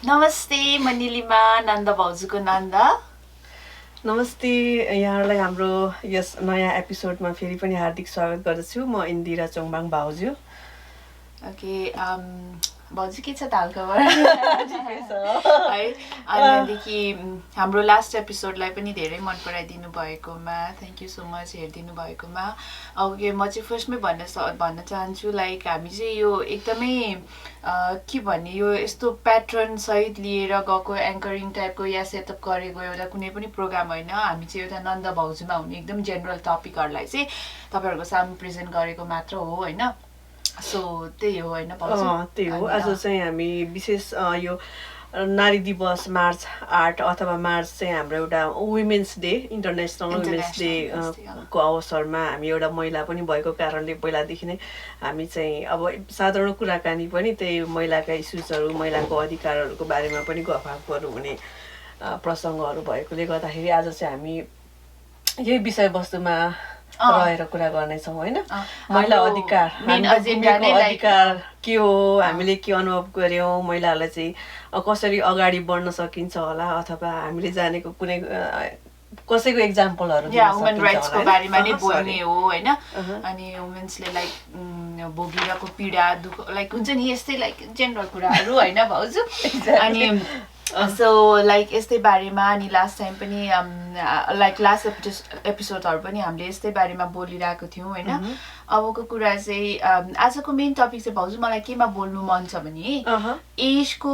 नमस्ते म निलिमा नन्द भाउजूको नन्द। नमस्ते यहाँहरूलाई हाम्रो यस नयाँ एपिसोडमा फेरि पनि हार्दिक स्वागत गर्दछु। म इन्दिरा चोङबाङ भाउजू। ओके भाउजू के छ त हालखबर है। अहिलेदेखि हाम्रो लास्ट एपिसोडलाई पनि धेरै मन पराइदिनु भएकोमा थ्याङ्क यू सो मच, हेरिदिनु भएकोमा। ओके म चाहिँ फर्स्टमै भन्न चाहन्छु लाइक हामी चाहिँ यो एकदमै के भन्ने यो यस्तो प्याटर्न सहित लिएर गएको एङ्करिङ टाइपको या सेटअप गरेको एउटा कुनै पनि प्रोग्राम होइन। हामी चाहिँ एउटा नन्द भाउजूमा हुने एकदम जेनरल टपिकहरूलाई चाहिँ तपाईँहरूको सामु प्रेजेन्ट गरेको मात्र हो होइन। सो त्यही हो होइन भाउजू? त्यही हो। आज चाहिँ हामी विशेष यो नारी दिवस मार्च 8 अथवा मार्च चाहिँ हाम्रो एउटा वुमेन्स डे, इन्टरनेसनल वुमेन्स डेको अवसरमा हामी एउटा महिला पनि भएको कारणले पहिलादेखि नै हामी चाहिँ अब साधारण कुराकानी पनि त्यही महिलाका इस्युजहरू, महिलाको अधिकारहरूको बारेमा पनि गफहरू हुने प्रसङ्गहरू भएकोले गर्दाखेरि आज चाहिँ हामी यही विषयवस्तुमा रहेर कुरा गर्नेछौँ होइन। महिला अधिकार, अधिकार के हो, हामीले के अनुभव गर्यौँ, महिलाहरूलाई चाहिँ कसरी अगाडि बढ्न सकिन्छ होला, अथवा हामीले जानेको कुनै कसैको एक्जाम्पलहरू वुमेन राइट्सको बारेमा नै बोल्ने हो होइन। अनि वुमेन्सले लाइक भोगिरहेको पीडा दुःख लाइक हुन्छ नि यस्तै लाइक जेनरल कुराहरू होइन भाउजू। अनि सो लाइक यस्तै बारेमा अनि लास्ट टाइम पनि लाइक लास्ट एपिसोडहरू पनि हामीले यस्तै बारेमा बोलिरहेको थियौँ होइन। अबको कुरा चाहिँ आजको मेन टपिक चाहिँ भाउजू मलाई केमा बोल्नु मन छ भने एजको,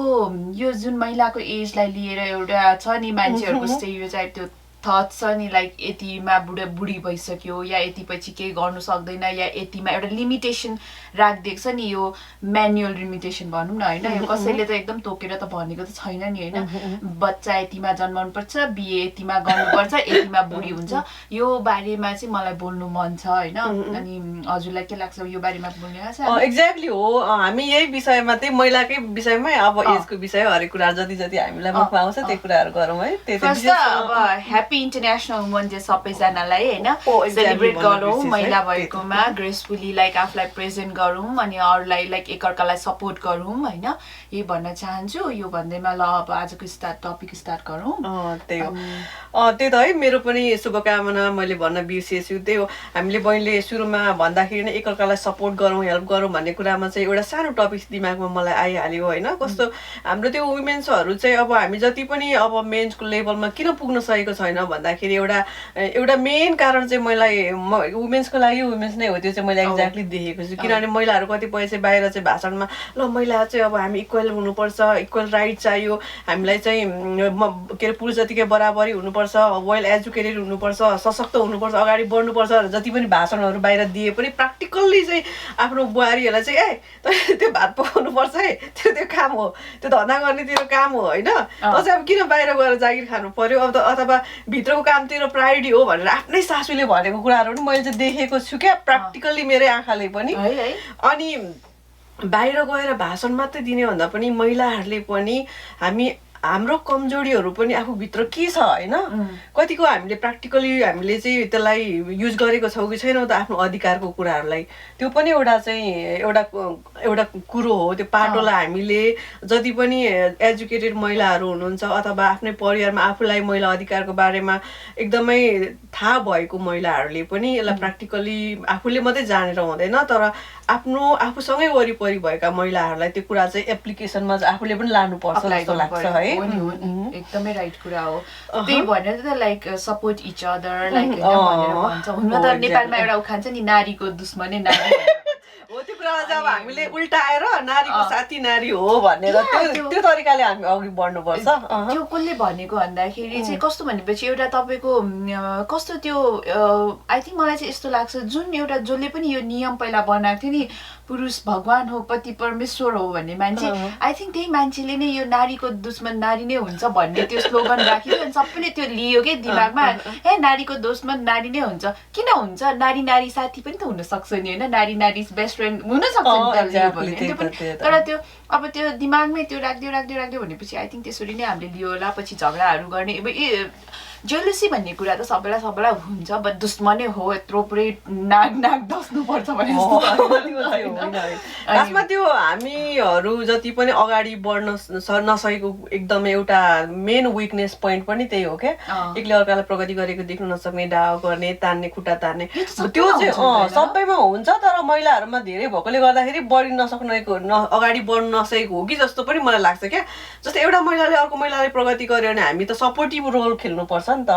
यो जुन महिलाको एजलाई लिएर एउटा छ नि मान्छेहरूको स्टेरियोटाइप, त्यो थट छ नि लाइक यतिमा बुढी भइसक्यो या यति पछि केही गर्नु सक्दैन या यतिमा एउटा लिमिटेसन राखिदिएको छ नि, यो म्यानुअल लिमिटेसन भनौँ न होइन। यो कसैले त एकदम तोकेर त भनेको त छैन नि होइन। बच्चा यतिमा जन्माउनु पर्छ, बिहे यतिमा गर्नुपर्छ, यतिमा बुढी हुन्छ, यो बारेमा चाहिँ मलाई बोल्नु मन छ होइन। अनि हजुरलाई के लाग्छ यो बारेमा बोल्ने छ? एक्ज्याक्टली हो। हामी यही विषयमा चाहिँ महिलाकै विषयमै अब एजको विषय हरेक कुरा जति जति हामीलाई मुखमा आउँछ त्यही कुराहरू गरौँ है। अब ह्याप्पी इन्टरनेसनल वुमन डे सबैजनालाई होइन सेलिब्रेट गरौँ महिला भएकोमा, ग्रेसफुली लाइक आफूलाई प्रेजेन्ट गरौँ अनि अरूलाई लाइक एकअर्कालाई सपोर्ट गरौँ होइन। यही भन्न चाहन्छु। यो भन्दैमा ल अब आजको टपिक स्टार्ट गरौँ। त्यही हो। त्यही त है, मेरो पनि शुभकामना मैले भन्न बिर्सेछु। त्यही हो, हामीले बहिनीले सुरुमा भन्दाखेरि नै एकअर्कालाई सपोर्ट गरौँ, हेल्प गरौँ भन्ने कुरामा चाहिँ एउटा सानो टपिक दिमागमा मलाई आइहाल्यो होइन। कस्तो हाम्रो त्यो वुमेन्सहरू चाहिँ अब हामी जति पनि अब मेन्सको लेभलमा किन पुग्न सकेको छैन भन्दाखेरि एउटा मेन कारण चाहिँ वुमेन्सको लागि वुमेन्स नै हो। त्यो चाहिँ मैले एक्ज्याक्टली देखेको छु। किनभने महिलाहरू कतिपय चाहिँ बाहिर चाहिँ भाषणमा ल महिला चाहिँ अब हामी इक्वल हुनुपर्छ, इक्वल राइट चाहियो, हामीलाई चाहिँ के अरे पुरुष जतिकै बराबरी हुनुपर्छ, वेल एजुकेटेड हुनुपर्छ, सशक्त हुनुपर्छ, अगाडि बढ्नुपर्छ जति पनि भाषणहरू बाहिर दिए पनि प्र्याक्टिकल्ली चाहिँ आफ्नो बुहारीहरूलाई चाहिँ त्यो भात पकाउनु पर्छ है, त्यो काम हो, त्यो धन्दा गर्ने तेरो काम हो होइन। अझै अब किन बाहिर गएर जागिर खानु पर्यो, अब अथवा भित्रको काम तेरो प्रायोरिटी हो भनेर आफ्नै सासूले भनेको कुराहरू पनि मैले चाहिँ देखेको छु क्या, प्र्याक्टिकल्ली मेरै आँखाले पनि। अनि बाहिर गएर भाषण मात्रै दिने भन्दा पनि महिलाहरूले पनि हाम्रो कमजोरीहरू पनि आफूभित्र के छ होइन, कतिको हामीले प्र्याक्टिकली हामीले चाहिँ त्यसलाई युज गरेको छौँ कि छैनौँ त आफ्नो अधिकारको कुराहरूलाई, त्यो पनि एउटा चाहिँ एउटा कुरो हो। त्यो पाटोलाई हामीले जति पनि एजुकेटेड महिलाहरू हुनुहुन्छ अथवा आफ्नै परिवारमा आफूलाई महिला अधिकारको बारेमा एकदमै थाहा भएको महिलाहरूले पनि यसलाई प्र्याक्टिकली आफूले मात्रै जानेर हुँदैन, तर आफूसँगै वरिपरि भएका महिलाहरूलाई त्यो कुरा चाहिँ एप्लिकेसनमा आफूले पनि लानुपर्छ जस्तो लाग्छ है। एकदमै राइट कुरा हो। त्यही भनेर त like support each other like भनेर भन्छ। हुन त नेपालमा एउटा उखान छ नि, नारीको दुश्मनै नारी हो। त्यो कुरालाई चाहिँ अब हामीले उल्टाएर नारीको साथी नारी हो भनेर त्यो तरिकाले हामी अघि बढ्नुपर्छ। त्यो कसले भनेको भन्दाखेरि चाहिँ कस्तो भनेपछि एउटा तपाईँको कस्तो त्यो आई थिङ्क मलाई चाहिँ यस्तो लाग्छ, जुन एउटा जसले पनि यो नियम पहिला बनाएको थियो नि, पुरुष भगवान हो पति परमेश्वर हो भन्ने मान्छे, आई थिङ्क त्यही मान्छेले नै यो नारीको दुश्मन नारी नै हुन्छ भन्ने त्यो स्लोगन राख्यो अनि सबैले त्यो लियो कि दिमागमा, नारीको दुश्मन नारी नै हुन्छ। किन हुन्छ? नारी नारी साथी पनि त हुन सक्छ नि होइन, नारी नारी बेस्ट फ्रेन्ड हुन सक्छ नि। तर त्यो अब त्यो दिमागमै त्यो राख्दियो भनेपछि आई थिङ्क त्यसरी नै हामीले लियो होला, पछि झगडाहरू गर्ने। जेलसी भन्ने कुरा त सबैलाई हुन्छ बट दुश्मनै हो यत्रो पुरै नाक दस्नुपर्छ भने खासमा त्यो हामीहरू जति पनि अगाडि बढ्न नसकेको एकदमै एउटा मेन विकनेस पोइन्ट पनि त्यही हो क्या एकले अर्कालाई प्रगति गरेको देख्न नसक्ने डाव गर्ने तान्ने खुट्टा तान्ने त्यो चाहिँ सबैमा हुन्छ तर महिलाहरूमा धेरै भएकोले गर्दाखेरि बढी नसक्नेको अगाडि बढ्न नसकेको हो कि जस्तो पनि मलाई लाग्छ क्या जस्तै एउटा महिलाले अर्को महिलाले प्रगति गर्यो भने हामी त सपोर्टिभ रोल खेल्नुपर्छ नि त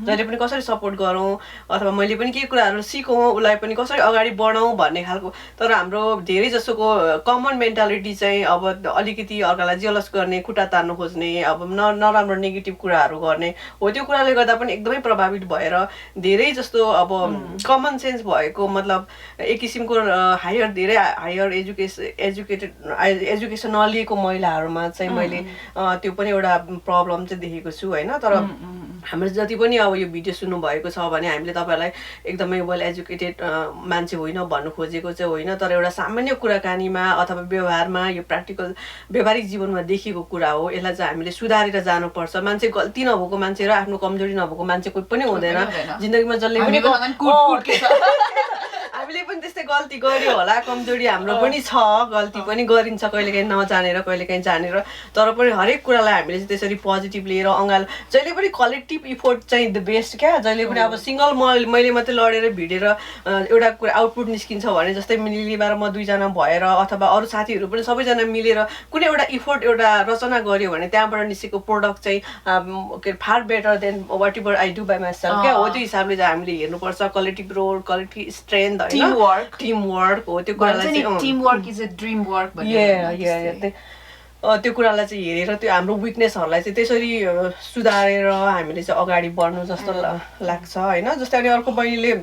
जहिले पनि कसरी सपोर्ट गरौँ अथवा मैले पनि केही कुराहरू सिकौँ उसलाई पनि कसरी अगाडि बढाउँ भन्ने खालको तर हाम्रो धेरै जसोको कमन मेन्टालिटी चाहिँ अब अलिकति अर्कालाई जेलस गर्ने खुट्टा तान्नु खोज्ने अब नराम्रो नेगेटिभ कुराहरू गर्ने हो त्यो कुराले गर्दा पनि एकदमै प्रभावित भएर धेरै जस्तो अब कमन सेन्स भएको मतलब एक किसिमको धेरै हायर एजुकेसन नलिएको महिलाहरूमा चाहिँ मैले त्यो पनि एउटा प्रब्लम चाहिँ देखेको छु होइन तर हाम्रो जति पनि अब यो भिडियो सुन्नु भएको छ भने हामीले तपाईँलाई एकदमै वेल एजुकेटेड मान्छे होइन भन्नु खोजेको चाहिँ होइन तर एउटा सामान्य कुराकानीमा अथवा व्यवहारमा यो प्र्याक्टिकल व्यवहारिक जीवनमा देखिएको कुरा हो यसलाई चाहिँ हामीले सुधारेर जानुपर्छ मान्छे गल्ती नभएको मान्छे र आफ्नो कमजोरी नभएको मान्छे कोही पनि हुँदैन जिन्दगीमा जसले पनि हामीले पनि त्यस्तै गल्ती गर्यो होला कमजोरी हाम्रो पनि छ गल्ती पनि गरिन्छ कहिलेकाहीँ नजानेर कहिलेकाहीँ जानेर तर पनि हरेक कुरालाई हामीले चाहिँ त्यसरी पोजिटिभ लिएर अँगाल जहिले पनि कलेक्टिभ इफोर्ट चाहिँ द बेस्ट क्या जहिले पनि अब सिङ्गल मैले मात्रै लडेर भिडेर एउटा कुरा आउटपुट निस्किन्छ भने जस्तै मिलिलिबार म दुईजना भएर अथवा अरू साथीहरू पनि सबैजना मिलेर कुनै एउटा इफोर्ट एउटा रचना गऱ्यो भने त्यहाँबाट निस्केको प्रोडक्ट चाहिँ far better than whatever I do by myself क्या हो त्यो हिसाबले चाहिँ हामीले हेर्नुपर्छ collective role collective strength team work हो त्यो कुरालाई त्यो कुरालाई चाहिँ हेरेर त्यो हाम्रो विकनेसहरूलाई चाहिँ त्यसरी सुधारेर हामीले चाहिँ अगाडि बढ्नु जस्तो लाग्छ होइन जस्तै अनि अर्को बहिनीले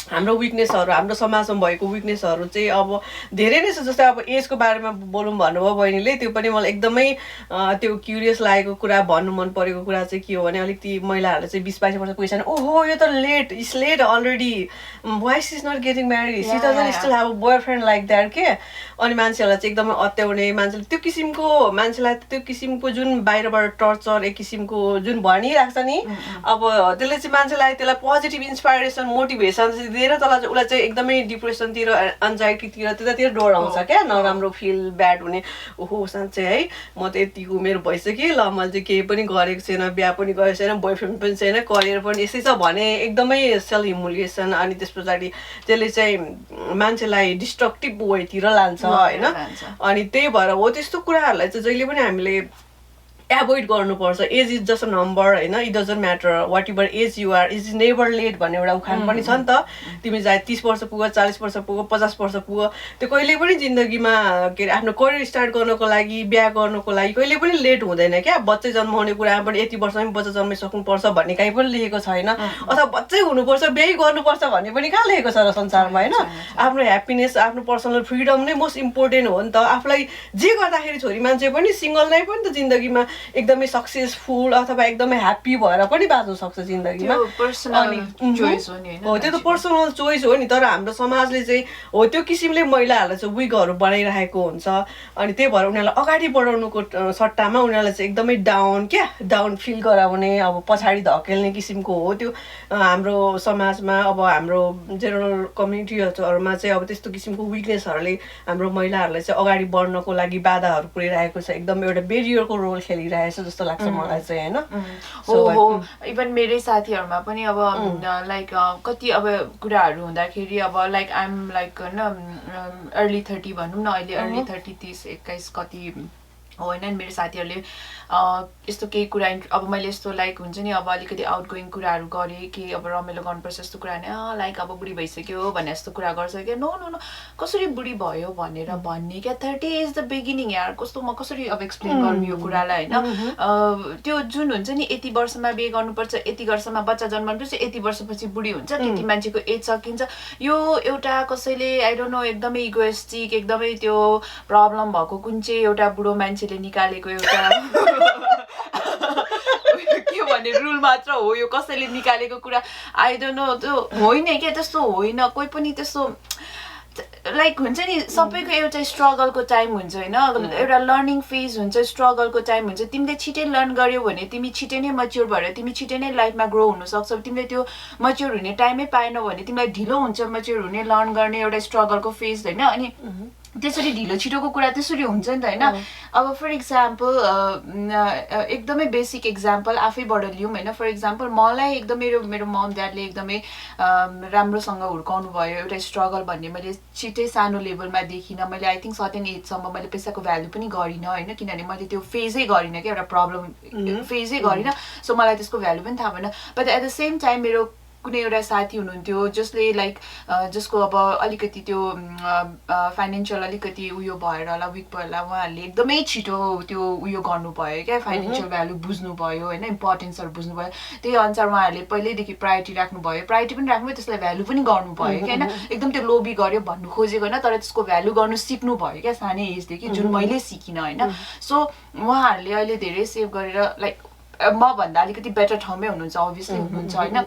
हाम्रो विकनेसहरू हाम्रो समाजमा भएको विकनेसहरू चाहिँ अब धेरै नै छ जस्तै अब एजको बारेमा बोलौँ भन्नुभयो बहिनीले त्यो पनि मलाई एकदमै त्यो क्युरियस लागेको कुरा भन्नु मन परेको कुरा चाहिँ के हो भने अलिकति महिलाहरूले चाहिँ 20-22 वर्ष पुगेछ भने ओहो यो त it's late already why she is not getting married she doesn't still have a boyfriend like that के अनि मान्छेहरूलाई चाहिँ एकदमै अत्याउने मान्छेले त्यो किसिमको जुन बाहिरबाट टर्चर एक किसिमको जुन भनिरहेको छ नि अब त्यसले चाहिँ मान्छेलाई त्यसलाई पोजिटिभ इन्सपाइरेसन मोटिभेसन दिएर त्यसलाई उसलाई चाहिँ एकदमै डिप्रेसनतिर एन्जाइटीतिर त्यतातिर डोराउँछ क्या नराम्रो फिल ब्याड हुने ओहो साँच्चै है म त यतिको उमेर भइसक्यो ल मैले चाहिँ केही पनि गरेको छैन बिहा पनि गरेको छैन बोयफ्रेन्ड पनि छैन करियर पनि यस्तै छ भने एकदमै सेल्फ ह्युमिलिएसन अनि त्यस पछाडि त्यसले चाहिँ मान्छेलाई डिस्ट्रक्टिभ वेतिर लान्छ होइन अनि त्यही भएर हो त्यस्तो कुराहरूलाई चाहिँ जहिले पनि हामीले एभोइड गर्नुपर्छ age is just a number होइन it doesn't matter whatever age you are is never late भन्ने एउटा उखान पनि छ नि त तिमी चाहे 30 वर्ष पुग 40 वर्ष पुग 50 वर्ष पुग त्यो कहिले पनि जिन्दगीमा के अरे आफ्नो करियर स्टार्ट गर्नको लागि बिहा गर्नको लागि कहिले पनि लेट हुँदैन क्या बच्चै जन्माउने कुरामा पनि यति वर्षमै बच्चा जन्माइसक्नुपर्छ भन्ने काहीँ पनि लेखेको छैन अथवा बच्चै हुनुपर्छ बिहे गर्नुपर्छ भन्ने पनि कहाँ लेखेको छ र संसारमा होइन आफ्नो ह्याप्पिनेस आफ्नो पर्सनल फ्रिडम नै मोस्ट इम्पोर्टेन्ट हो नि त आफूलाई जे गर्दाखेरि छोरी मान्छे पनि सिङ्गल नै पनि त जिन्दगीमा एकदमै सक्सेसफुल अथवा एकदमै ह्याप्पी भएर पनि बाँच्नु सक्छ जिन्दगीमा हो त्यो त पर्सनल चोइस हो नि तर हाम्रो समाजले चाहिँ हो त्यो किसिमले महिलाहरूलाई चाहिँ विकहरू बनाइरहेको हुन्छ अनि त्यही भएर उनीहरूलाई अगाडि बढाउनुको सट्टामा उनीहरूलाई चाहिँ एकदमै डाउन फिल गराउने अब पछाडि धकेल्ने किसिमको हो त्यो हाम्रो समाजमा अब हाम्रो जेनरल कम्युनिटीहरूमा चाहिँ अब त्यस्तो किसिमको विकनेसहरूले हाम्रो महिलाहरूलाई चाहिँ अगाडि बढ्नको लागि बाधाहरू पुर्याइरहेको छ एकदम एउटा बेरियरको रोल खेलिरहेछ जस्तो लाग्छ मलाई चाहिँ होइन हो इभन मेरै साथीहरूमा पनि अब लाइक कति अब कुराहरू हुँदाखेरि अब लाइक आइएम लाइक होइन अर्ली 30 भनौँ न अहिले अर्ली 30 30 21 कति होइन मेरो साथीहरूले यस्तो केही कुरा अब मैले यस्तो लाइक हुन्छ नि अब अलिकति आउटगोइङ कुराहरू गरेँ कि अब रमाइलो गर्नुपर्छ यस्तो कुरा नै लाइक अब बुढी भइसक्यो भन्ने जस्तो कुरा गर्छ क्या नो कसरी बुढी भयो भनेर भन्ने क्या 30 इज द बिगिनिङ यार कस्तो म कसरी अब एक्सप्लेन गर्नु यो कुरालाई होइन त्यो जुन हुन्छ नि यति वर्षमा बिहे गर्नुपर्छ यति वर्षमा बच्चा जन्माउनुपर्छ यति वर्षपछि बुढी हुन्छ त्यति मान्छेको एज सकिन्छ यो एउटा कसैले आई डोन्ट नो एकदमै इगोइस्टिक एकदमै त्यो प्रब्लम भएको कुन चाहिँ एउटा बुढो मान्छेले निकालेको एउटा के भन्ने रुल मात्र हो यो कसैले निकालेको कुरा आई डोन्ट नो त्यो होइन क्या त्यस्तो होइन कोही पनि त्यस्तो लाइक हुन्छ नि सबैको एउटा स्ट्रगलको टाइम हुन्छ होइन एउटा लर्निङ फेज हुन्छ स्ट्रगलको टाइम हुन्छ तिमीले छिटै लर्न गर्यो भने तिमी छिटै नै मच्योर भएर तिमी छिटै नै लाइफमा ग्रो हुन सक्छौ तिमीले त्यो मच्योर हुने टाइमै पाएनौ भने तिमीलाई ढिलो हुन्छ मच्योर हुने लर्न गर्ने एउटा स्ट्रगलको फेज होइन अनि त्यसरी ढिलो छिटोको कुरा त्यसरी हुन्छ नि त होइन अब फर इक्जाम्पल एकदमै बेसिक इक्जाम्पल आफैबाट लिउँ होइन फर इक्जाम्पल मलाई एकदमै मेरो मम ड्याडले एकदमै राम्रोसँग हुर्काउनु भयो एउटा स्ट्रगल भन्ने मैले छिटै सानो लेभलमा देखिनँ मैले आई थिङ्क सर्टेन एजसम्म मैले पैसाको भ्यालु पनि गरिनँ होइन किनभने मैले त्यो फेजै गरिनँ क्या एउटा प्रब्लम फेजै गरिनँ सो मलाई त्यसको भ्यालु पनि थाहा भएन but at the same time मेरो कुनै एउटा साथी हुनुहुन्थ्यो जसले लाइक जसको अब अलिकति त्यो फाइनेन्सियल अलिकति उयो भएर होला विक भएर होला उहाँहरूले एकदमै छिटो त्यो उयो गर्नुभयो क्या फाइनेन्सियल भ्यालु बुझ्नुभयो होइन इम्पोर्टेन्सहरू बुझ्नुभयो त्यही अनुसार उहाँहरूले पहिल्यैदेखि प्रायोरिटी राख्नुभयो प्रायोरिटी पनि राख्नुभयो त्यसलाई भ्यालु पनि गर्नुभयो क्या होइन एकदम त्यो लोभी गर्यो भन्नु खोजेको होइन तर त्यसको भ्यालु गर्नु सिक्नुभयो क्या सानै एजदेखि जुन मैले सिकिनँ होइन सो उहाँहरूले अहिले धेरै सेभ गरेर लाइक मभन्दा अलिकति बेटर ठाउँमै हुनुहुन्छ अभियसली हुनुहुन्छ होइन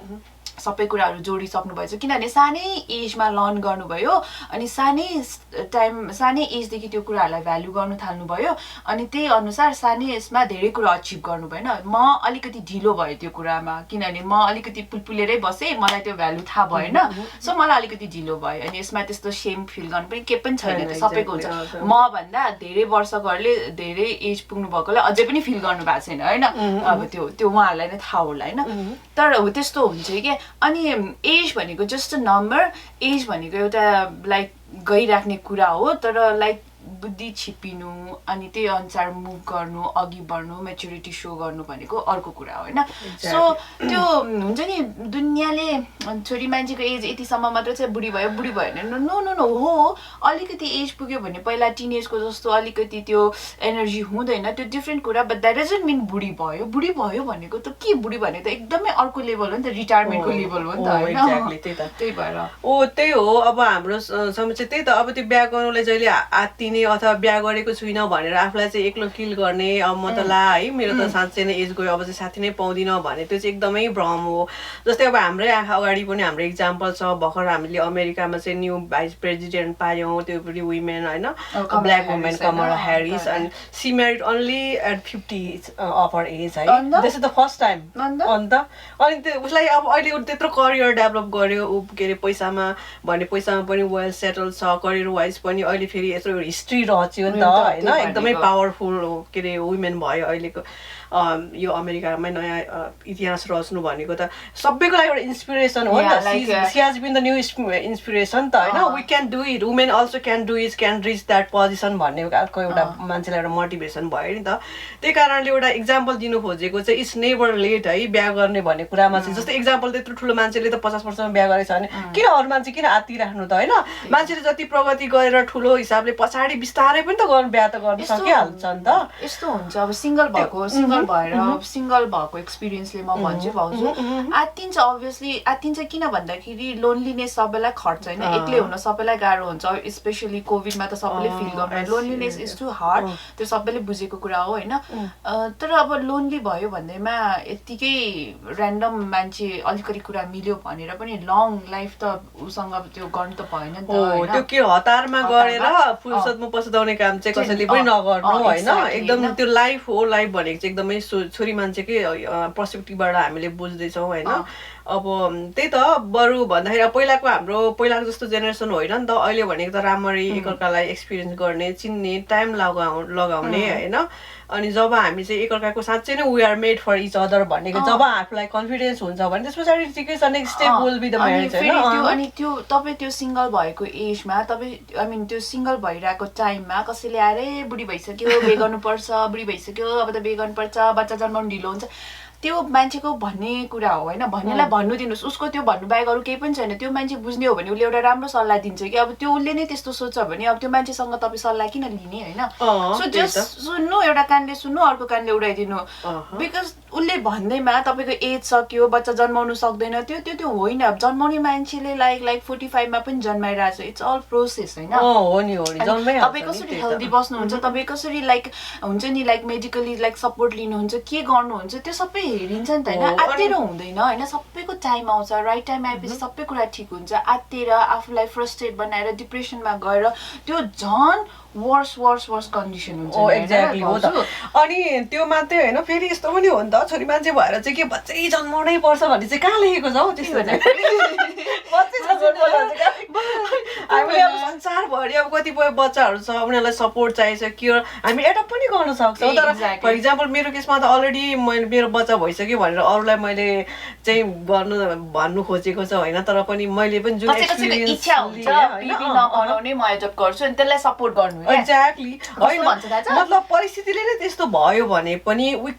सबै कुराहरू जोडिसक्नु भएछ किनभने सानै एजमा लर्न गर्नुभयो अनि सानै एजदेखि त्यो कुराहरूलाई भ्यालु गर्नु थाल्नुभयो अनि त्यही अनुसार सानै एजमा धेरै कुरा अचिभ गर्नु भएन म अलिकति ढिलो भयो त्यो कुरामा किनभने म अलिकति पुलपुलेरै बसेँ मलाई त्यो भ्यालु थाहा भएन सो मलाई अलिकति ढिलो भयो अनि यसमा त्यस्तो सेम फिल गर्नु पनि के पनि छैन त्यो सबैको हुन्छ म भन्दा धेरै वर्षकोहरूले धेरै एज पुग्नु भएकोलाई अझै पनि फिल गर्नु भएको छैन होइन अब त्यो उहाँहरूलाई नै थाहा होला होइन तर हो त्यस्तो हुन्छ क्या अनि एज भनेको जस्ट अ नम्बर एज भनेको एउटा लाइक गइराख्ने कुरा हो तर लाइक बुद्धि छिपिनु अनि त्यही अनुसार मुभ गर्नु अघि बढ्नु मेच्युरिटी सो गर्नु भनेको अर्को कुरा हो होइन सो त्यो हुन्छ नि दुनियाँले छोरी मान्छेको एज यतिसम्म मात्र चाहिँ बुढी भयो भने नो नो नो हो अलिकति एज पुग्यो भने पहिला टिन एजको जस्तो अलिकति त्यो एनर्जी हुँदैन त्यो डिफ्रेन्ट कुरा बट द्याट डजन्ट मिन बुढी भयो भनेको त के बुढी भने त एकदमै अर्को लेभल हो नि त रिटायरमेन्टको लेभल हो नि त होइन त्यही भएर त्यही हो अब हाम्रो समस्या त्यही त अब त्यो बिहा गर्नुलाई जहिले आत्तिने अथवा बिहा गरेको छुइनँ भनेर आफूलाई चाहिँ एक्लो किल गर्ने अब म त ला है मेरो त साँच्चै नै एज गयो अब चाहिँ साथी नै पाउँदिनँ भने त्यो चाहिँ एकदमै भ्रम हो जस्तै अब हाम्रै आँखा अगाडि पनि हाम्रो इक्जाम्पल छ भर्खर हामीले अमेरिकामा चाहिँ न्यू भाइस प्रेसिडेन्ट पायौँ त्यो पनि वुमेन होइन black women Kamala Harris and she married only at 50 of her age है this is the first time अन्त अनि त्यो उसलाई अब अहिले त्यत्रो करियर डेभलप गर्यो ऊ के अरे पैसामा पनि वेल सेटल छ करियर वाइज पनि अहिले फेरि यत्रो हिस्ट्री रच्यो नि त होइन एकदमै पावरफुल के अरे वुमेन भयो अहिलेको यो अमेरिकामै नयाँ इतिहास रच्नु भनेको त सबैको लागि एउटा इन्सपिरेसन हो नि त she has been the new inspiration त होइन we can do it women also can do it can reach that position भन्ने एउटा मान्छेलाई एउटा मोटिभेसन भयो नि त त्यही कारणले एउटा इक्जाम्पल दिनु खोजेको चाहिँ इट्स नेभर लेट है बिहा गर्ने भन्ने कुरामा चाहिँ जस्तै इक्जाम्पल त्यत्रो ठुलो मान्छेले त 50 वर्षमा बिहा गरेको छ भने किन अरू मान्छे किन आत्तिराख्नु त होइन मान्छेले जति प्रगति गरेर ठुलो हिसाबले पछाडि बिस्तारै पनि त बिहा त गर्न सकिहाल्छ नि त यस्तो हुन्छ अब सिङ्गल भएर सिङ्गल भएको एक्सपिरियन्सले म भन्छु भाउजू आत्तिन्छ अभियसली आत्तिन्छ किन भन्दाखेरि लोन्लीनेस सबैलाई खट्छ होइन एक्लै हुन सबैलाई गाह्रो हुन्छ स्पेसली कोभिडमा त सबैले फिल गर्नु लोन्लीनेस इज टु हार्ड त्यो सबैले बुझेको कुरा हो होइन तर अब लोन्ली भयो भन्दैमा यत्तिकै ऱ्यान्डम मान्छे अलिकति कुरा मिल्यो भनेर पनि लङ लाइफ त उसँग त्यो गर्नु त भएन नि त त्यो के हतारमा गरेर फुर्सदमा पछुताउने काम चाहिँ कसैले पनि नगर्नु होइन एकदम त्यो लाइफ हो लाइफ भनेको चाहिँ एकदमै छोरी मान्छेकै पर्सपेक्टिभबाट हामीले बुझ्दैछौँ होइन अब त्यही त बरु भन्दाखेरि पहिलाको जस्तो जेनेरेसन होइन नि त अहिले भनेको त राम्ररी एकअर्कालाई एक्सपिरियन्स गर्ने चिन्ने टाइम लगाउने होइन अनि जब हामी चाहिँ एकअर्काको साँच्चै नै we are made for each other भनेको जब आफूलाई कन्फिडेन्स हुन्छ भने त्यस पछाडि ठिकै छ next step will be the marriage होइन अनि त्यो तपाईँ त्यो सिङ्गल भएको एजमा तपाईँ आई मिन त्यो सिङ्गल भइरहेको टाइममा कसैले आएरै बुढी भइसक्यो बे गर्नुपर्छ बुढी भइसक्यो अब त बे गर्नुपर्छ बच्चा जन्माउनु ढिलो हुन्छ त्यो मान्छेको भन्ने कुरा हो होइन भन्नेलाई भन्नु दिनुहोस् उसको त्यो भन्नु बाहेक अरू केही पनि छैन त्यो मान्छे बुझ्ने हो भने उसले एउटा राम्रो सल्लाह दिन्छ कि अब त्यो उसले नै त्यस्तो सोच्छ भने अब त्यो मान्छेसँग तपाईँ सल्लाह किन लिने होइन सो जस्ट सुन्नु एउटा कानले सुन्नु अर्को कानले उडाइदिनु बिकज उसले भन्दैमा तपाईँको एज सक्यो बच्चा जन्माउनु सक्दैन त्यो होइन अब जन्माउने मान्छेले लाइक 45 मा पनि जन्माइरहेको छ इट्स अल प्रोसेस होइन तपाईँ कसरी हेल्दी बस्नुहुन्छ तपाईँ कसरी लाइक हुन्छ नि लाइक मेडिकली लाइक सपोर्ट लिनुहुन्छ के गर्नुहुन्छ त्यो सबै हेरिन्छ नि त होइन आत्तिएर हुँदैन होइन सबैको टाइम आउँछ राइट टाइम आएपछि सबै कुरा ठिक हुन्छ आत्तिएर आफूलाई फ्रस्ट्रेट बनाएर डिप्रेसनमा गएर त्यो झन् वर्स कन्डिसन हुन्छ एक्ज्याक्टली हो त अनि त्यो मात्रै होइन फेरि यस्तो पनि हो नि त छोरी मान्छे भएर चाहिँ के बच्चै जन्माउनै पर्छ भन्ने चाहिँ कहाँ लेखेको छ हौ त्यस्तो हामीले अब संसारभरि अब कतिपय बच्चाहरू छ उनीहरूलाई सपोर्ट चाहिन्छ के हामी एडप्ट पनि गर्न सक्छौँ तर फर इक्जाम्पल मेरो केसमा त अलरेडी मैले मेरो बच्चा भइसक्यो भनेर अरूलाई मैले चाहिँ भन्नु खोजेको छ होइन तर पनि मैले पनि जुन एक्सपिरियन्स नगराउने म एडप्ट गर्छु अनि त्यसलाई सपोर्ट गर्नु एक्ज्याक्टली होइन मतलब परिस्थितिले नै त्यस्तो भयो भने पनि we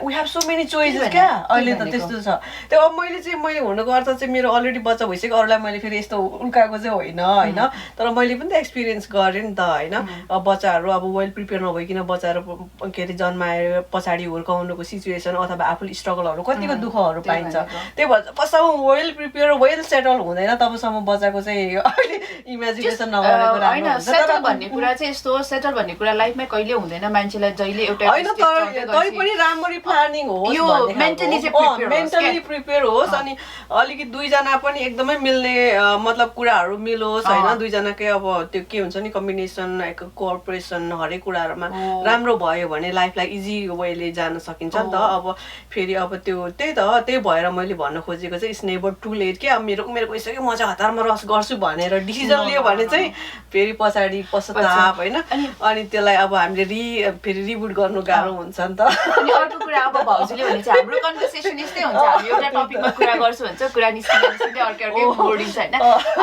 have so many choices क्या अहिले त त्यस्तो छ त्यो अब मैले हुनुको अर्थ चाहिँ मेरो अलरेडी बच्चा भइसक्यो अरूलाई मैले फेरि यस्तो उल्काएको चाहिँ होइन तर मैले पनि त एक्सपिरियन्स गरेँ नि त होइन अब बच्चाहरू अब वेल प्रिपेयर नभइकन बच्चाहरू के अरे जन्माएर पछाडि हुर्काउनुको सिचुएसन अथवा आफूले स्ट्रगलहरू कतिको दुःखहरू पाइन्छ त्यही भएर जबसम्म वेल प्रिपेयर वेल सेटल हुँदैन तबसम्म बच्चाको चाहिँ अहिले इमेजिनेसन नगरेको राम्रो हुन्छ सेटल भन्ने कुरा चाहिँ यस्तो सेटल भन्ने कुरा लाइफमै कहिले हुँदैन मान्छेलाई जहिले एउटा होइन तै पनि राम्ररी प्लानिङ होस् मेन्टली प्रिपेयर होस् अनि अलिकति दुईजना पनि एकदमै मिल्ने मतलब कुराहरू मिलोस् होइन दुईजनाकै अब त्यो के हुन्छ नि कम्बिनेसन कोअपरेसन हरेक कुराहरूमा राम्रो भयो भने लाइफलाई इजी वेले जान सकिन्छ नि त अब फेरि अब त्यो त्यही भएर मैले भन्न खोजेको चाहिँ इट्स नेभर टु लेट के अब मेरो उमेर गइसक्यो म चाहिँ हतारमा रस गर्छु भनेर डिसिजन लियो भने चाहिँ फेरि पछाडि पश्चाताप होइन अनि त्यसलाई अब हामीले फेरि रिबुट गर्नु गाह्रो हुन्छ नि त अनि अर्को कुरा अब भाउजूले भने चाहिँ हाम्रो कन्भर्सेसन यस्तै हुन्छ हामी एउटा टपिकमा कुरा गर्छु भन्छ कुरा निस्किँदै अर्कै मोडिन्छ होइन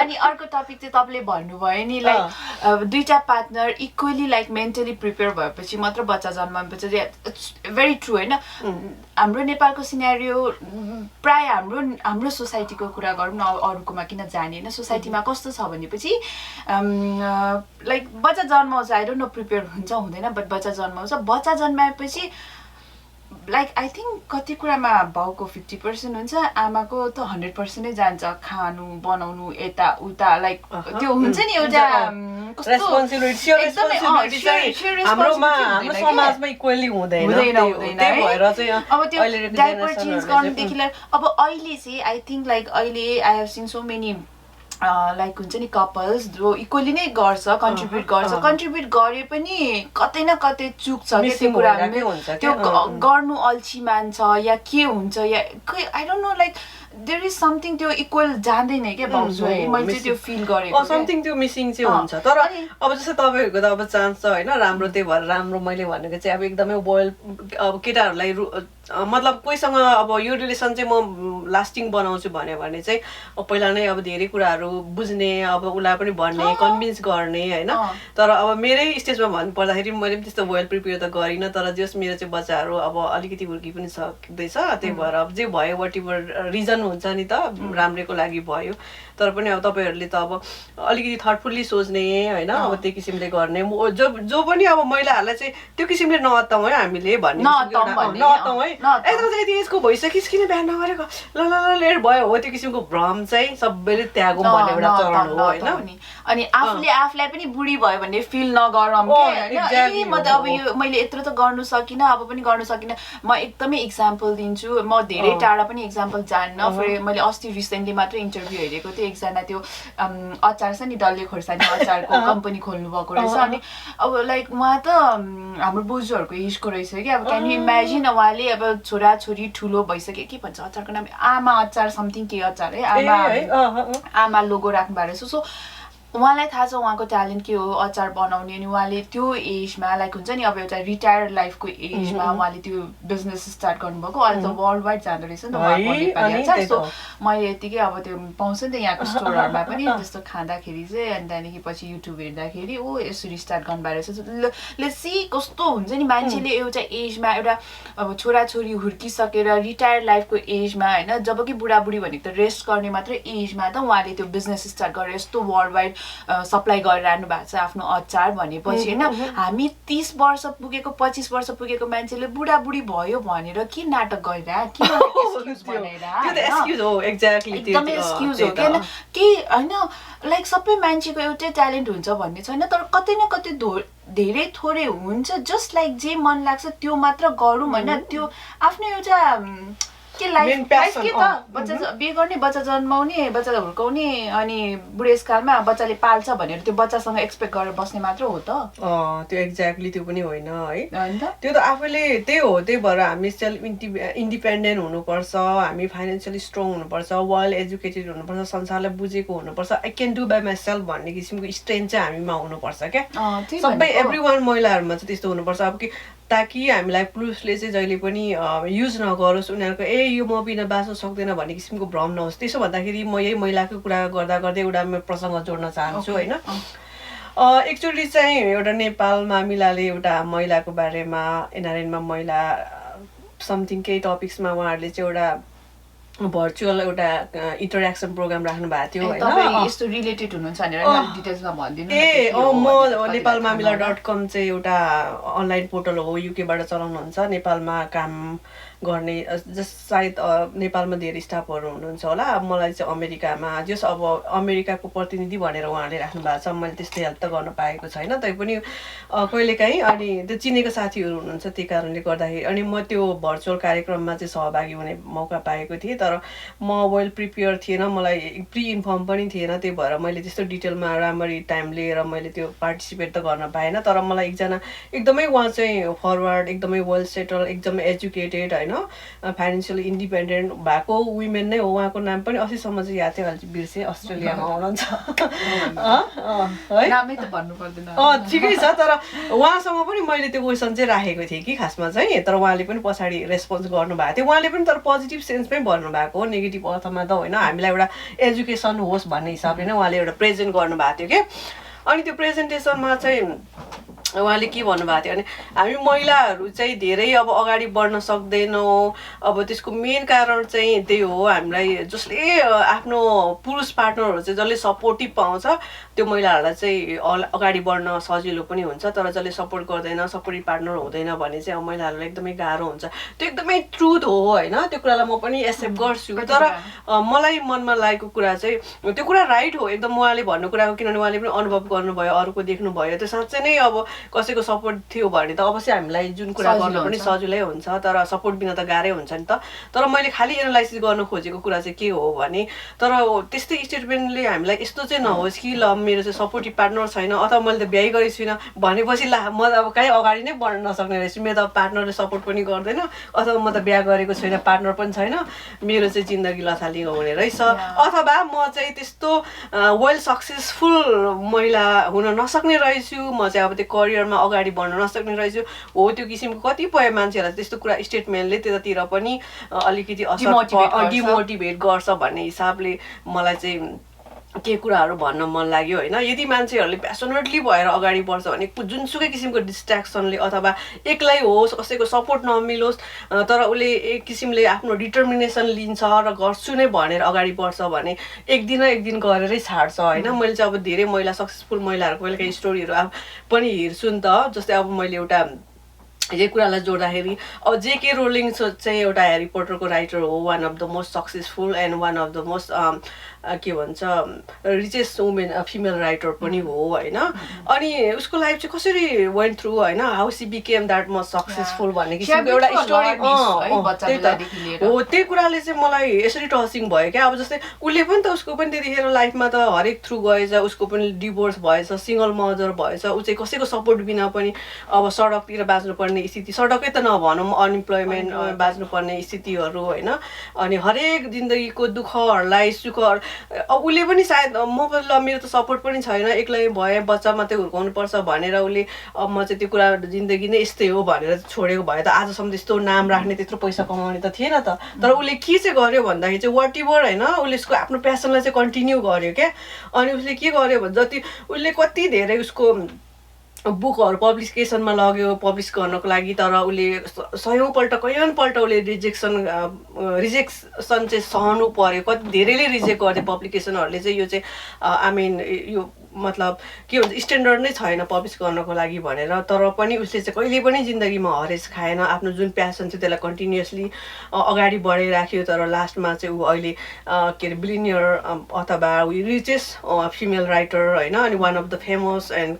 अनि अर्को टपिक चाहिँ तपाईँले भन्नुभयो नि लाइक दुईटा partner equally like mentally prepare भएपछि मात्र बच्चा जन्माएपछि भेरी ट्रु होइन हाम्रो नेपालको सिनेरियो प्राय हाम्रो सोसाइटीको कुरा गरौँ न अरूकोमा किन जाने होइन सोसाइटीमा कस्तो छ भनेपछि लाइक बच्चा जन्माउँछ आई डोन्ट नो प्रिपेयर हुन्छ हुँदैन बट बच्चा जन्माउँछ बच्चा जन्माएपछि लाइक आई थिङ्क कति कुरामा बाउको 50% हुन्छ आमाको त 100% नै जान्छ खानु बनाउनु यता उता लाइक त्यो हुन्छ नि एउटा हाम्रो समाजमा इक्वली हुँदैन अब त्यो डाइपर चेन्ज गर्नुदेखि लिएर अब अहिले चाहिँ आई थिङ्क लाइक अहिले I have seen so many like हुन्छ नि कपल्स जो इक्वली नै गर्छ कन्ट्रिब्युट गरे पनि कतै न कतै चुक छ त्यो कुरा त्यो गर्नु अल्छी मान्छ या के हुन्छ या I don't know like there is something त्यो इक्वल जाँदैन क्या भाउजू है मैले चाहिँ त्यो फिल गरेको समथिङ त्यो मिसिङ चाहिँ हुन्छ तर अब जस्तै तपाईँहरूको त अब चान्स छ होइन राम्रो त्यही भएर राम्रो मैले भनेको चाहिँ अब एकदमै वेल अब केटाहरूलाई मतलब कोहीसँग अब यो रिलेसन चाहिँ म लास्टिङ बनाउँछु भन्यो भने चाहिँ पहिला नै अब धेरै कुराहरू बुझ्ने अब उसलाई पनि भन्ने कन्भिन्स गर्ने होइन तर अब मेरै स्टेजमा भन्नुपर्दाखेरि मैले पनि त्यस्तो वेल प्रिपेयर त गरिनँ तर जस मेरो चाहिँ बच्चाहरू अब अलिकति हुर्की पनि सक्दैछ त्यही भएर अब जे भयो वाट एभर रिजन हुन्छ नि त राम्रैको लागि भयो तर पनि अब तपाईँहरूले त अब अलिकति थर्टफुल्ली सोच्ने होइन अब त्यो किसिमले गर्ने जो पनि अब महिलाहरूलाई चाहिँ त्यो किसिमले नअत्ताउँ है हामीले भन्ने नअत्ताउँ है यति एजको भइसकिस् किन बिहान नगरेको ल लेट भयो हो त्यो किसिमको भ्रम चाहिँ सबैले त्यागौँ भन्ने एउटा चरण हो होइन अनि आफूलाई पनि बुढी भयो भन्ने फिल नगरौँ म त अब यो मैले यत्रो त गर्नु सकिनँ अब पनि गर्नु सकिनँ म एकदमै इक्जाम्पल दिन्छु म धेरै टाढा पनि इक्जाम्पल जान्न फेरि मैले अस्ति रिसेन्टली मात्रै इन्टरभ्यू हेरेको थिएँ एकजना त्यो अचार छ नि डल्ले खोर्सानी अचारको कम्पनी खोल्नु भएको रहेछ अनि अब लाइक उहाँ त हाम्रो बोजूहरूको एजको रहेछ कि अब क्यान यु इमेजिन उहाँले अब छोराछोरी ठुलो भइसक्यो के भन्छ अचारको नाम आमा अचार समथिङ के अचार है आमा लोगो राख्नु भएको रहेछ सो उहाँलाई थाहा छ उहाँको ट्यालेन्ट के हो अचार बनाउने अनि उहाँले त्यो एजमा लाइक हुन्छ नि अब एउटा रिटायर्ड लाइफको एजमा उहाँले त्यो बिजनेस स्टार्ट गर्नुभएको अहिले त वर्ल्ड वाइड जाँदो रहेछ नि त उहाँको नेपाली अचार सो मैले यतिकै अब त्यो पाउँछ नि त यहाँको स्टोरहरूमा पनि त्यस्तो खाँदाखेरि चाहिँ अनि त्यहाँदेखि पछि युट्युब हेर्दाखेरि ओ यसरी स्टार्ट गर्नुभएको रहेछ लेट्स सी कस्तो हुन्छ नि मान्छेले एउटा एजमा एउटा अब छोराछोरी हुर्किसकेर रिटायर्ड लाइफको एजमा होइन जब कि बुढाबुढी भनेको त रेस्ट गर्ने मात्रै एजमा त उहाँले त्यो बिजनेस स्टार्ट गरेर यस्तो वर्ल्ड वाइड सप्लाई गरिरहनु भएको छ आफ्नो अचार भनेपछि होइन हामी 30 वर्ष पुगेको 25 वर्ष पुगेको मान्छेले बुढाबुढी भयो भनेर के नाटक एकदमै एक्सक्युज हो किन के होइन लाइक सबै मान्छेको एउटै ट्यालेन्ट हुन्छ भन्ने छैन तर कतै न कतै धेरै थोरै हुन्छ, जस्ट लाइक जे मन लाग्छ त्यो मात्र गरौँ होइन, त्यो आफ्नो एउटा के लाइफ के त बच्चा बिहे गर्ने, बच्चा जन्माउने, बच्चा हुर्काउने, अनि बुढेसकालमा बच्चाले पाल्छ भनेर त्यो बच्चासँग एक्सपेक्ट गरेर बस्ने मात्र हो त? त्यो एक्ज्याक्टली त्यो पनि होइन है, त्यो त आफैले त्यही हो। त्यही भएर हामी सेल्फ इन्डिपेन्डेन्ट हुनुपर्छ, हामी फाइनेन्सियली स्ट्रङ हुनुपर्छ, वेल एजुकेटेड हुनुपर्छ, संसारलाई बुझेको हुनुपर्छ, I can do by my self भन्ने किसिमको स्ट्रेन्थ चाहिँ हामीमा हुनुपर्छ क्या। सबै एभ्री वान महिलाहरूमा चाहिँ त्यस्तो हुनुपर्छ। अब कि ताकि हामीलाई पुरुषले चाहिँ जहिले पनि युज नगरोस्, उनीहरूको यो म बिना बाँच्नु सक्दैन भन्ने किसिमको भ्रम नहोस्। त्यसो भन्दाखेरि म यही महिलाको कुरा गर्दा गर्दै एउटा प्रसङ्ग जोड्न चाहन्छु होइन। एकचोटि चाहिँ एउटा नेपाल मामिलाले एउटा महिलाको बारेमा एनआरएनमा महिला समथिङ केही टपिक्समा उहाँहरूले चाहिँ एउटा भर्चुअल एउटा इन्टरेक्सन प्रोग्राम राख्नु भएको थियो होइन। यस्तो रिलेटेड हुनुहुन्छ भनेर डिटेल्समा भनिदिनु। म नेपाल मामिला.com चाहिँ एउटा अनलाइन पोर्टल हो, युकेबाट चलाउनुहुन्छ, नेपालमा काम गर्ने सायद नेपालमा धेरै स्टाफहरू हुनुहुन्छ होला। मलाई चाहिँ अमेरिकामा जस अब अमेरिकाको प्रतिनिधि भनेर उहाँले राख्नु भएको छ, मैले त्यस्तै हेल्प त गर्न पाएको छैन, तैपनि कहिलेकाहीँ अनि त्यो चिनेको साथीहरू हुनुहुन्छ त्यही कारणले गर्दाखेरि अनि म त्यो भर्चुअल कार्यक्रममा चाहिँ सहभागी हुने मौका पाएको थिएँ। तर म वेल प्रिपेयर थिएन, मलाई प्रि इन्फर्म पनि थिएन, त्यही भएर मैले त्यस्तो डिटेलमा राम्ररी टाइम लिएर मैले त्यो पार्टिसिपेट त गर्न पाएन। तर मलाई एकजना एकदमै उहाँ चाहिँ फरवर्ड, एकदमै वेल सेटल, एकदमै एजुकेटेड होइन, फाइनेन्सियली इन्डिपेन्डेन्ट भएको वुमेन नै हो। उहाँको नाम पनि अस्तिसम्म चाहिँ याद थियो, अहिले बिर्सेँ, अस्ट्रेलियामा हुनुहुन्छ है। ठिकै छ, तर उहाँसँग पनि मैले त्यो क्वेसन चाहिँ राखेको थिएँ कि खासमा चाहिँ, तर उहाँले पनि पछाडि रेस्पोन्स गर्नुभएको थियो। उहाँले पनि तर पोजिटिभ सेन्समै भन्नुभएको हो, नेगेटिभ अर्थमा त होइन। हामीलाई एउटा एजुकेसन होस् भन्ने हिसाबले नै उहाँले एउटा प्रेजेन्ट गर्नुभएको थियो कि। अनि त्यो प्रेजेन्टेसनमा चाहिँ उहाँले के भन्नुभएको थियो भने हामी महिलाहरू चाहिँ धेरै अब अगाडि बढ्न सक्दैनौँ। अब त्यसको मेन कारण चाहिँ त्यही हो, हामीलाई जसले आफ्नो पुरुष पार्टनरहरू चाहिँ जसले सपोर्टिभ पाउँछ त्यो महिलाहरूलाई चाहिँ अगाडि बढ्न सजिलो पनि हुन्छ, तर जसले सपोर्ट गर्दैन, सपोर्टिभ पार्टनर हुँदैन भने चाहिँ अब महिलाहरूलाई एकदमै गाह्रो हुन्छ। त्यो एकदमै ट्रुथ हो होइन, त्यो कुरालाई म पनि एक्सेप्ट गर्छु। तर मलाई मनमा लागेको कुरा चाहिँ त्यो कुरा राइट हो एकदम उहाँले भन्नु कुराको, किनभने उहाँले पनि अनुभव गर्नुभयो, अरूको देख्नुभयो। त्यो साँच्चै नै अब कसैको सपोर्ट थियो भने त अवश्य हामीलाई जुन कुरा गर्नु पनि सजिलै हुन्छ, तर सपोर्ट बिना त गाह्रै हुन्छ नि त। तर मैले खालि एनालाइसिस गर्नु खोजेको कुरा चाहिँ के हो भने, तर त्यस्तै स्टेटमेन्टले हामीलाई यस्तो चाहिँ नहोस् कि ल मेरो चाहिँ सपोर्टिभ पार्टनर छैन अथवा मैले त बिहे गरेको छुइनँ भनेपछि ला म अब कहीँ अगाडि नै बढ्न नसक्ने रहेछु, मेरो त पार्टनरले सपोर्ट पनि गर्दैन, अथवा म त बिहे गरेको छैन, पार्टनर पनि छैन, मेरो चाहिँ जिन्दगी लथालिङ्ग हुने रहेछ, अथवा म चाहिँ त्यस्तो वेल सक्सेसफुल महिला हुन नसक्ने रहेछु, म चाहिँ अब त्यो करियरमा अगाडि बढ्न नसक्ने रहेछु हो। त्यो किसिमको कतिपय मान्छेहरूलाई त्यस्तो कुरा स्टेटमेन्टले त्यतातिर पनि अलिकति असर डिमोटिभेट गर्छ भन्ने हिसाबले मलाई चाहिँ के कुराहरू भन्न मन लाग्यो होइन। यदि मान्छेहरूले प्यासनेटली भएर अगाडि बढ्छ भने जुनसुकै किसिमको डिस्ट्र्याक्सनले अथवा एक्लै होस्, कसैको सपोर्ट नमिलोस्, तर उसले एक किसिमले आफ्नो डिटर्मिनेसन लिन्छ र गर्छु नै भनेर अगाडि बढ्छ भने एक दिन न एक दिन गरेरै छाड्छ होइन। मैले चाहिँ अब धेरै महिला सक्सेसफुल महिलाहरूको कहिले काहीँ स्टोरीहरू पनि हेर्छु नि त। जस्तै अब मैले एउटा यही कुरालाई जोड्दाखेरि अब जेके रोलिङ चाहिँ एउटा ह्यारी पोटरको राइटर हो, one of the most successful and one of the most के भन्छ रिचेस्ट वुमेन फिमेल राइटर पनि हो होइन। अनि उसको लाइफ चाहिँ कसरी वेन्ट थ्रु होइन, how C became that much successful भन्ने किसिमको एउटा स्टोरी हो। त्यही कुराले चाहिँ मलाई यसरी टचिङ भयो क्या। अब जस्तै उसले पनि त उसको पनि त्यतिखेर लाइफमा त हरेक थ्रु गएछ, उसको पनि डिभोर्स भएछ, सिङ्गल मदर भएछ, ऊ चाहिँ कसैको सपोर्ट बिना पनि अब सडकतिर बाँच्नुपर्ने स्थिति, सडकै त नभनौँ अनइम्प्लोइमेन्ट बाँच्नुपर्ने स्थितिहरू होइन। अनि हरेक जिन्दगीको दुःखहरूलाई सुखहरू अब उसले पनि सायद म ल मेरो त सपोर्ट पनि छैन, एक्लै भए, बच्चा मात्रै हुर्काउनु पर्छ भनेर उसले अब म चाहिँ त्यो कुरा जिन्दगी नै यस्तै हो भनेर छोडेको भए त आजसम्म त्यस्तो नाम राख्ने, त्यत्रो पैसा कमाउने त थिएन त। तर उसले के चाहिँ गर्यो भन्दाखेरि चाहिँ वाट एभर होइन, उसले उसको आफ्नो प्यासनलाई चाहिँ कन्टिन्यू गर्यो क्या। अनि उसले के गर्यो भने जति उसले कति धेरै उसको बुकहरू पब्लिकेसनमा लग्यो पब्लिस गर्नको लागि, तर उसले कयौँपल्ट उसले रिजेक्सन चाहिँ सहनु पर्यो, कति धेरैले रिजेक्ट गर्दै पब्लिकेसनहरूले चाहिँ यो चाहिँ आई मिन यो मतलब के भन्छ स्ट्यान्डर्ड नै छैन पब्लिस गर्नको लागि भनेर, तर पनि उसले चाहिँ कहिले पनि जिन्दगीमा हरेस खाएन, आफ्नो जुन प्यासन थियो त्यसलाई कन्टिन्युसली अगाडि बढाइराख्यो। तर लास्टमा चाहिँ ऊ अहिले के अरे बिलिनियर अथवा रिचेस्ट फिमेल राइटर होइन, अनि one of the famous and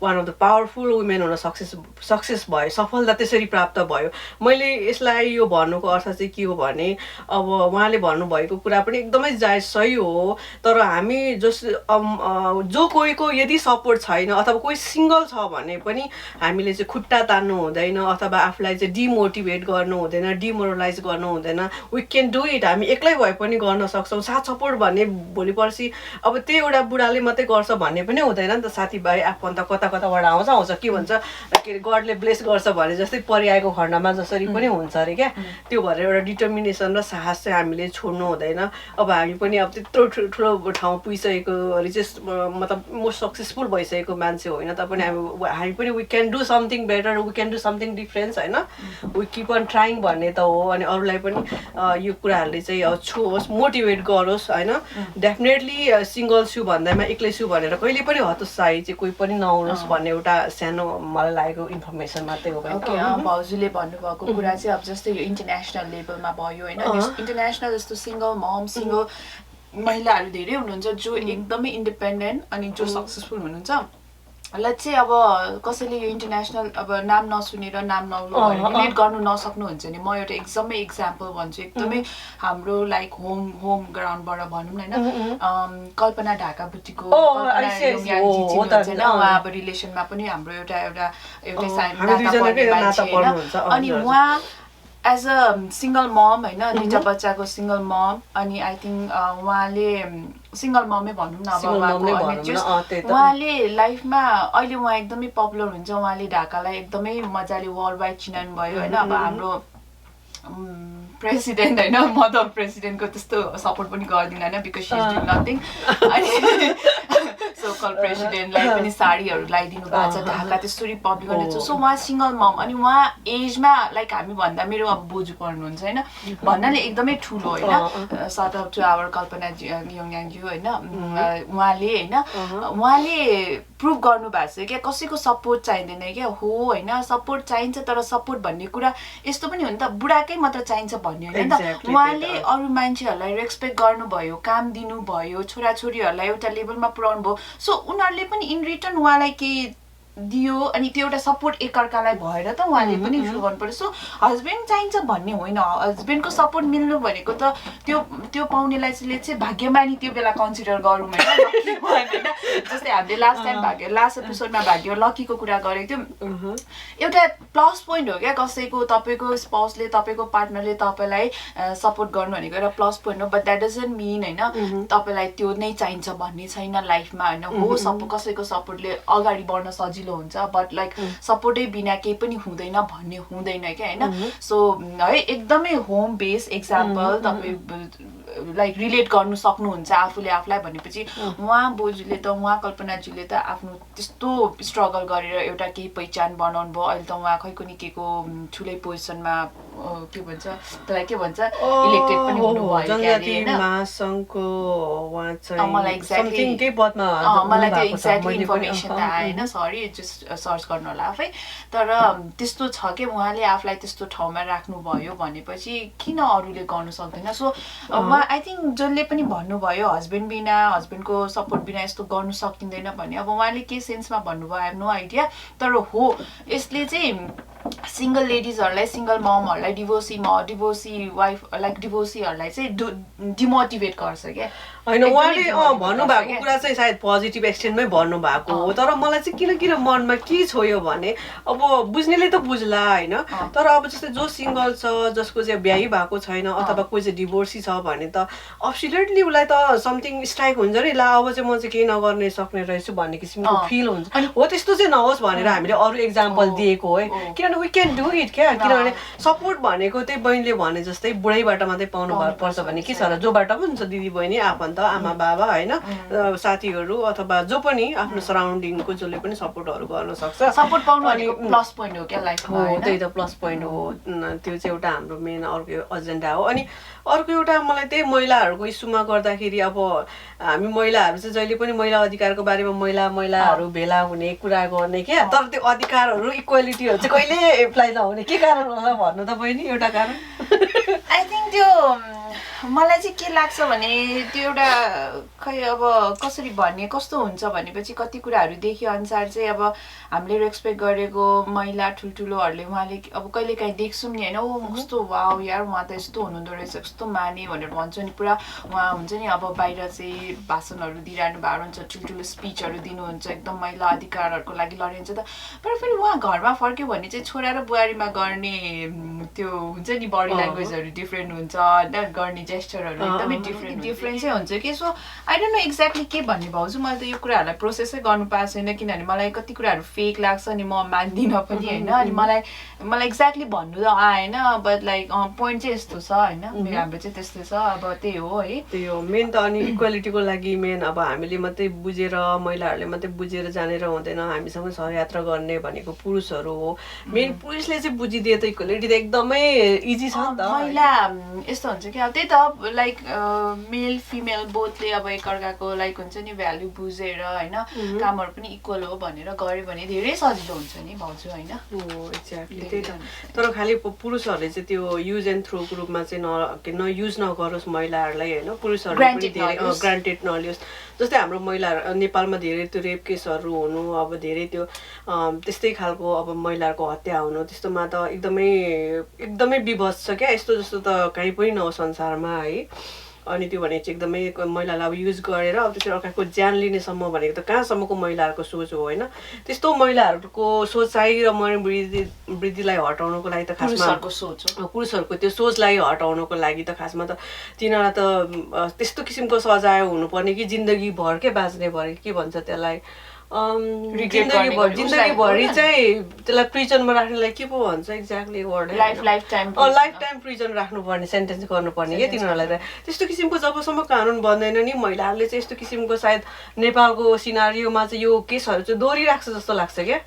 one of the powerful women हुन सक्सेस भयो, सफलता त्यसरी प्राप्त भयो। मैले यसलाई यो भन्नुको अर्थ चाहिँ के हो भने अब उहाँले भन्नुभएको कुरा पनि एकदमै जायज सही हो, तर हामी जो कोहीको यदि सपोर्ट छैन अथवा कोही सिङ्गल छ भने पनि हामीले चाहिँ खुट्टा तान्नु हुँदैन अथवा आफूलाई चाहिँ डिमोटिभेट गर्नु हुँदैन, डिमोरलाइज गर्नु हुँदैन। वी क्यान डु इट, हामी एक्लै भए पनि गर्न सक्छौँ। साथ सपोर्ट भन्ने भोलि पर्सि अब त्यही एउटा बुढाले मात्रै गर्छ भन्ने पनि हुँदैन नि त, साथीभाइ आफन्त कता कताबाट आउँछ के भन्छ के अरे गडले ब्लेस गर्छ भने जस्तै परिआएको खण्डमा जसरी पनि हुन्छ अरे क्या। त्यो भएर एउटा डिटर्मिनेसन र साहस चाहिँ हामीले छोड्नु हुँदैन। अब हामी पनि अब त्यत्रो ठुलो ठाउँ पुगिसकेको रिचेस्ट मतलब मोस्ट सक्सेसफुल भइसकेको मान्छे होइन, तापनि हामी पनि we can do something better, we can do something difference होइन, वी किप अन ट्राइङ भन्ने त हो। अनि अरूलाई पनि यो कुराहरूले चाहिँ अब छोओस्, मोटिभेट गरोस् होइन। डेफिनेटली सिङ्गल छु भन्दैमा एक्लै छु भनेर कहिले पनि हतोत्साही चाहिँ कोही पनि नहुनुहोस् भन्ने एउटा सानो मलाई लागेको इन्फर्मेसन मात्रै हो। भाउजूले भन्नुभएको कुरा चाहिँ अब जस्तै यो इन्टरनेसनल लेभलमा भयो होइन, इन्टरनेसनल जस्तो सिङ्गल मम सिङ्गल महिलाहरू धेरै हुनुहुन्छ जो एकदमै इन्डिपेन्डेन्ट अनि जो सक्सेसफुल हुनुहुन्छ। लेट्स चाहिँ अब कसैले यो इन्टरनेसनल अब नाम नसुनेर नाम रिलेट गर्नु नसक्नुहुन्छ भने म एउटा एकदमै इक्जाम्पल भन्छु, एकदमै हाम्रो लाइक होम ग्राउन्डबाट भनौँ न होइन, कल्पना ढाकाबुटीको उहाँ अब रिलेसनमा पनि हाम्रो एउटा अनि उहाँ एज अ सिङ्गल मम होइन, दुईवटा बच्चाको सिङ्गल मम। अनि आई थिङ्क उहाँले सिङ्गल ममै भनौँ न अब उहाँले लाइफमा अहिले उहाँ एकदमै पपुलर हुन्छ। उहाँले ढाकालाई एकदमै मजाले वर्ल्ड वाइड चिनाउनु भयो होइन। अब हाम्रो प्रेसिडेन्ट होइन, मदर प्रेसिडेन्टको त्यस्तो सपोर्ट पनि गर्दिनँ होइन, because C is doing nothing. अनि सो कल प्रेसिडेन्टलाई पनि साडीहरू लगाइदिनु भएको छ, ढाका त्यस्तो रिपब्लिक गर्नेछ। सो उहाँ सिङ्गल मम अनि उहाँ एजमा लाइक हामी भन्दा मेरो अब बोजू पर्नुहुन्छ होइन, भन्नाले एकदमै ठुलो होइन। सर्ट अप टु आवर कल्पना योङयाङज्यू होइन, उहाँले होइन उहाँले प्रुभ गर्नु भएको छ क्या कसैको सपोर्ट चाहिँदैन क्या हो होइन। सपोर्ट चाहिन्छ तर सपोर्ट भन्ने कुरा यस्तो पनि हो नि त, बुढाकै मात्र चाहिन्छ भन्ने होइन नि त। उहाँले अरू मान्छेहरूलाई रेस्पेक्ट गर्नुभयो, काम दिनुभयो, छोराछोरीहरूलाई एउटा लेभलमा पुर्याउनु भयो। सो उनीहरूले पनि इन रिटर्न उहाँलाई केही दियो अनि त्यो एउटा सपोर्ट एकअर्कालाई भएर त उहाँले पनि सुरु गर्नु पर्यो। सो हस्बेन्ड चाहिन्छ भन्ने होइन, हस्बेन्डको सपोर्ट मिल्नु भनेको त त्यो पाउनेलाई चाहिँ भाग्यमानी त्यो बेला कन्सिडर गरौँ होइन। जस्तै हामीले लास्ट एपिसोडमा भाग्य लकीको कुरा गरेको थियौँ, एउटा प्लस पोइन्ट हो क्या कसैको, तपाईँको स्पाउसले तपाईँको पार्टनरले तपाईँलाई सपोर्ट गर्नु भनेको एउटा प्लस पोइन्ट हो। बट द्याट डजन्ट मिन होइन तपाईँलाई त्यो नै चाहिन्छ भन्ने छैन लाइफमा होइन। हो कसैको सपोर्टले अगाडि बढ्न सजिलो हुन्छ, बट लाइक सपोर्टै बिना केही पनि हुँदैन भन्ने हुँदैन क्या होइन। सो है एकदमै होम बेस एक्जाम्पल तपाईँ लाइक रिलेट गर्नु सक्नुहुन्छ आफूले आफूलाई भनेपछि उहाँ बोजूले त उहाँ कल्पनाजीले त आफ्नो त्यस्तो स्ट्रगल गरेर एउटा केही पहिचान बनाउनु भयो। अहिले त उहाँ खै कुनै के को ठुलै पोजिसनमा के भन्छ त्यसलाई के भन्छ इलेक्टेड पनि हुनुभयो मलाई त्यो एक्ज्याक्टली इन्फर्मेसन त आएन, सरी जस्ट सर्च गर्नु होला आफै। तर त्यस्तो छ कि उहाँले आफूलाई त्यस्तो ठाउँमा राख्नुभयो भनेपछि किन अरूले गर्नु सक्दैन। सो आई थिङ्क जसले पनि भन्नुभयो हस्बेन्ड बिना हस्बेन्डको सपोर्ट बिना यस्तो गर्नु सकिँदैन भन्ने, अब उहाँले के सेन्समा भन्नुभयो आई हेभ नो आइडिया। तर हो यसले चाहिँ सिङ्गल लेडिजहरूलाई सिङ्गल ममहरूलाई डिभोर्सी वाइफ लाइक डिभोर्सीहरूलाई चाहिँ डिमोटिभेट गर्छ क्या होइन। उहाँले भन्नुभएको कुरा चाहिँ सायद पोजिटिभ एक्सटेन्टमै भन्नुभएको हो, तर मलाई चाहिँ किन मनमा के छोयो भने अब बुझ्नेले त बुझ्ला होइन, तर अब जस्तै जो सिङ्गल छ जसको चाहिँ बिहे भएको छैन अथवा कोही चाहिँ डिभोर्सी छ भने त अब्सोल्युटली उसलाई त समथिङ स्ट्राइक हुन्छ नि, ला अब चाहिँ म चाहिँ केही नगर्ने सक्ने रहेछु भन्ने किसिमको फिल हुन्छ। हो त्यस्तो चाहिँ नहोस् भनेर हामीले अरू एक्जाम्पल दिएको है, किनभने वी क्यान डु इट क्या। किनभने सपोर्ट भनेको त्यही बहिनीले भने जस्तै बुढैबाट मात्रै पाउनु पर्छ भने के छ र, जोबाट पनि हुन्छ दिदी बहिनी आफन्त भने त आमा बाबा होइन साथीहरू अथवा जो पनि आफ्नो सराउन्डिङको जसले पनि सपोर्टहरू गर्न सक्छ। सपोर्ट पाउनु भनेको प्लस पोइन्ट हो क्या लाइफमा। हो त्यही त प्लस पोइन्ट हो। त्यो चाहिँ एउटा हाम्रो मेन अर्को एजेन्डा हो। अनि अर्को एउटा मलाई त्यही महिलाहरूको इस्युमा गर्दाखेरि अब हामी महिलाहरू चाहिँ जहिले पनि महिला अधिकारको बारेमा महिलाहरू भेला हुने कुरा गर्ने क्या, तर त्यो अधिकारहरू इक्वालिटीहरू चाहिँ कहिले एप्लाई नहुने के कारण होला भन्नु त बहिनी एउटा कारण? आई थिङ्क त्यो मलाई चाहिँ के लाग्छ भने त्यो एउटा खै अब कसरी भन्ने कस्तो हुन्छ भनेपछि कति कुराहरू देखे अनुसार चाहिँ अब हामीले रेस्पेक्ट गरेको महिला ठुल्ठुलोहरूले उहाँले अब कहिलेकाहीँ देख्छौँ नि होइन, ओ कस्तो वाउ यार उहाँ त यस्तो हुनुहुँदो रहेछ कस्तो माने भनेर भन्छ नि, पुरा उहाँ हुन्छ नि अब बाहिर चाहिँ भाषणहरू दिइरहनु भएको हुन्छ, ठुल्ठुलो स्पिचहरू दिनुहुन्छ, एकदम महिला अधिकारहरूको लागि लडिन्छ त, तर फेरि उहाँ घरमा फर्क्यो भने चाहिँ छोरा र बुहारीमा गर्ने त्यो हुन्छ नि बडी ल्याङ्ग्वेजहरू डिफ्रेन्ट हुन्छ होइन, गर्ने जेस्चरहरू एकदमै डिफ्रेन्सै हुन्छ कि। So I don't no exactly के भन्ने भाउजू, मैले त यो कुराहरूलाई प्रोसेसै गर्नु पाएको छैन किनभने मलाई कति कुराहरू फेक लाग्छ नि, म मान्दिनँ पनि होइन। अनि मलाई एक्ज्याक्टली भन्नु त आएन, बट लाइक पोइन्ट चाहिँ यस्तो छ होइन, हाम्रो चाहिँ त्यस्तो छ। अब त्यही हो है, त्यही हो मेन त। अनि इक्वालिटीको लागि मेन अब हामीले मात्रै बुझेर महिलाहरूले मात्रै बुझेर जानेर हुँदैन, हामीसँग सहयात्रा गर्ने भनेको पुरुषहरू हो। मेन पुरुषले चाहिँ बुझिदिए त इक्वालिटी त एकदमै इजी छ नि त। महिला यस्तो हुन्छ कि अब त्यही त लाइक मेल फिमेल बोथले अब एकअर्काको लाइक हुन्छ नि भ्यालु बुझेर होइन कामहरू पनि इक्वल हो भनेर गऱ्यो भने धेरै सजिलो हुन्छ नि भाउजू होइन। एक्ज्याक्टली त्यही त। तर खालि पुरुषहरूले चाहिँ त्यो युज एन्ड थ्रोको रूपमा चाहिँ नयुज नगरोस् महिलाहरूलाई होइन, पुरुषहरूले पनि धेरै ग्रान्टेड नलियोस्। जस्तै हाम्रो महिलाहरू नेपालमा धेरै त्यो रेप केसहरू हुनु, अब धेरै त्यो त्यस्तै खालको अब महिलाहरूको हत्या हुनु, त्यस्तोमा त एकदमै विवश छ क्या, यस्तो जस्तो त कहीँ पनि नहो संसारमा है। अनि त्यो भने चाहिँ एकदमै महिलालाई अब युज गरेर अब त्यसरी अर्काको ज्यान लिनेसम्म भनेको त कहाँसम्मको महिलाहरूको सोच हो होइन। त्यस्तो महिलाहरूको सोचाइ र मनोवृत्तिलाई हटाउनको लागि त खासमा पुरुषहरूको त्यो सोचलाई हटाउनको लागि त खासमा त तिनीहरूलाई त त्यस्तो किसिमको सजाय हुनुपर्ने कि जिन्दगीभर के बाँच्ने भरे के भन्छ त्यसलाई, जिन्दगीभरि चाहिँ त्यसलाई प्रिजनमा राख्नेलाई के पो भन्छ exactly word, life time prison राख्नुपर्ने, सेन्टेन्स गर्नुपर्ने क्या तिनीहरूलाई त। त्यस्तो किसिमको जबसम्म कानुन बन्दैन नि महिलाहरूले चाहिँ यस्तो किसिमको सायद नेपालको सिनारियोमा चाहिँ यो केसहरू चाहिँ दोहोरिराख्छ जस्तो लाग्छ क्या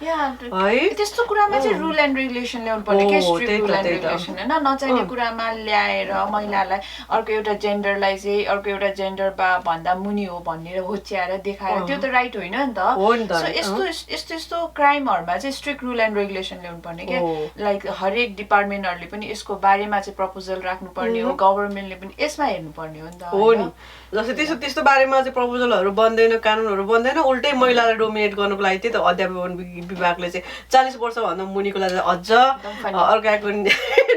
है। त्यस्तो कुरामा चाहिँ रुल एन्ड रेगुलेसन ल्याउनु पर्ने के, स्ट्रिक्ट रुल एन्ड रेगुलेसन होइन, नचाहिने कुरामा ल्याएर महिलालाई अर्को एउटा जेन्डरलाई चाहिँ अर्को एउटा जेन्डर भन्दा मुनि हो भनेर होच्याएर देखाएर त्यो त राइट होइन नि त। यस्तो क्राइमहरूमा चाहिँ स्ट्रिक्ट रुल एन्ड रेगुलेसन ल्याउनु पर्ने क्या, लाइक हरेक डिपार्टमेन्टहरूले पनि यसको बारेमा चाहिँ प्रपोजल राख्नुपर्ने हो, गभर्मेन्टले पनि यसमा हेर्नुपर्ने हो नि त हो नि। जस्तै त्यस्तो बारेमा चाहिँ प्रपोजलहरू बन्दैन, कानुनहरू बन्दैन, उल्टै महिलालाई डोमिनेट गर्नुको लागि त्यही त अध्यापन विभागले चाहिँ 40 वर्षभन्दा मुनिको लागि अझ अर्काको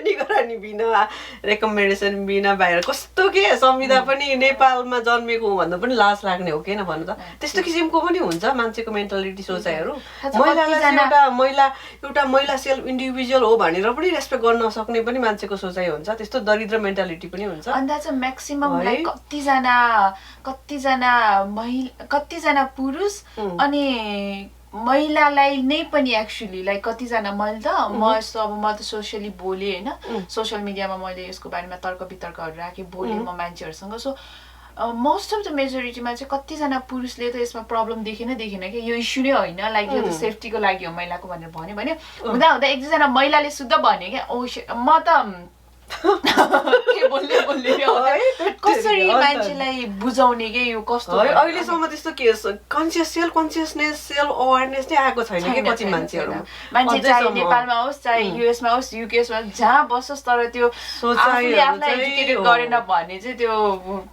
निगरानी बिना रेकमेन्डेसन बिना बाहिर कस्तो के संविधा पनि नेपालमा जन्मेको भन्दा पनि लाज लाग्ने हो किन भन्नु त। त्यस्तो किसिमको पनि हुन्छ मान्छेको मेन्टालिटी सोचाइहरू। महिलालाई एउटा महिला सेल्फ इन्डिभिजुअल हो भनेर पनि रेस्पेक्ट गर्न नसक्ने पनि मान्छेको सोचाइ हुन्छ, त्यस्तो दरिद्र मेन्टालिटी पनि हुन्छ। अन्त चाहिँ म्याक्सिमम लाइक कतिजना पुरुष अनि महिलालाई नै पनि एक्चुअली लाइक कतिजना मैले त म त सोसियली बोलेँ होइन, सोसियल मिडियामा मैले यसको बारेमा तर्क वितर्कहरू राखेँ, बोलेँ म मान्छेहरूसँग। सो मोस्ट अफ द मेजोरिटीमा चाहिँ कतिजना पुरुषले त यसमा प्रब्लम देखेन कि यो इस्यु नै होइन, लाइक यो त सेफ्टीको लागि हो महिलाको भनेर भन्यो हुँदा एक दुईजना महिलाले शुद्ध भन्यो क्या, ओ म त के बोल्ने कसरी मान्छेलाई बुझाउने के यो कस्तो अहिलेसम्म त्यस्तो के सेल्फ कन्सियसनेस सेल्फ अवेरनेस नै आएको छैन कि कति मान्छे चाहे नेपालमा होस् चाहे युएसमा होस् युकेसमा जहाँ बसोस् तर त्यो आफूले आफूलाई एजुकेटेड गरेन भने चाहिँ त्यो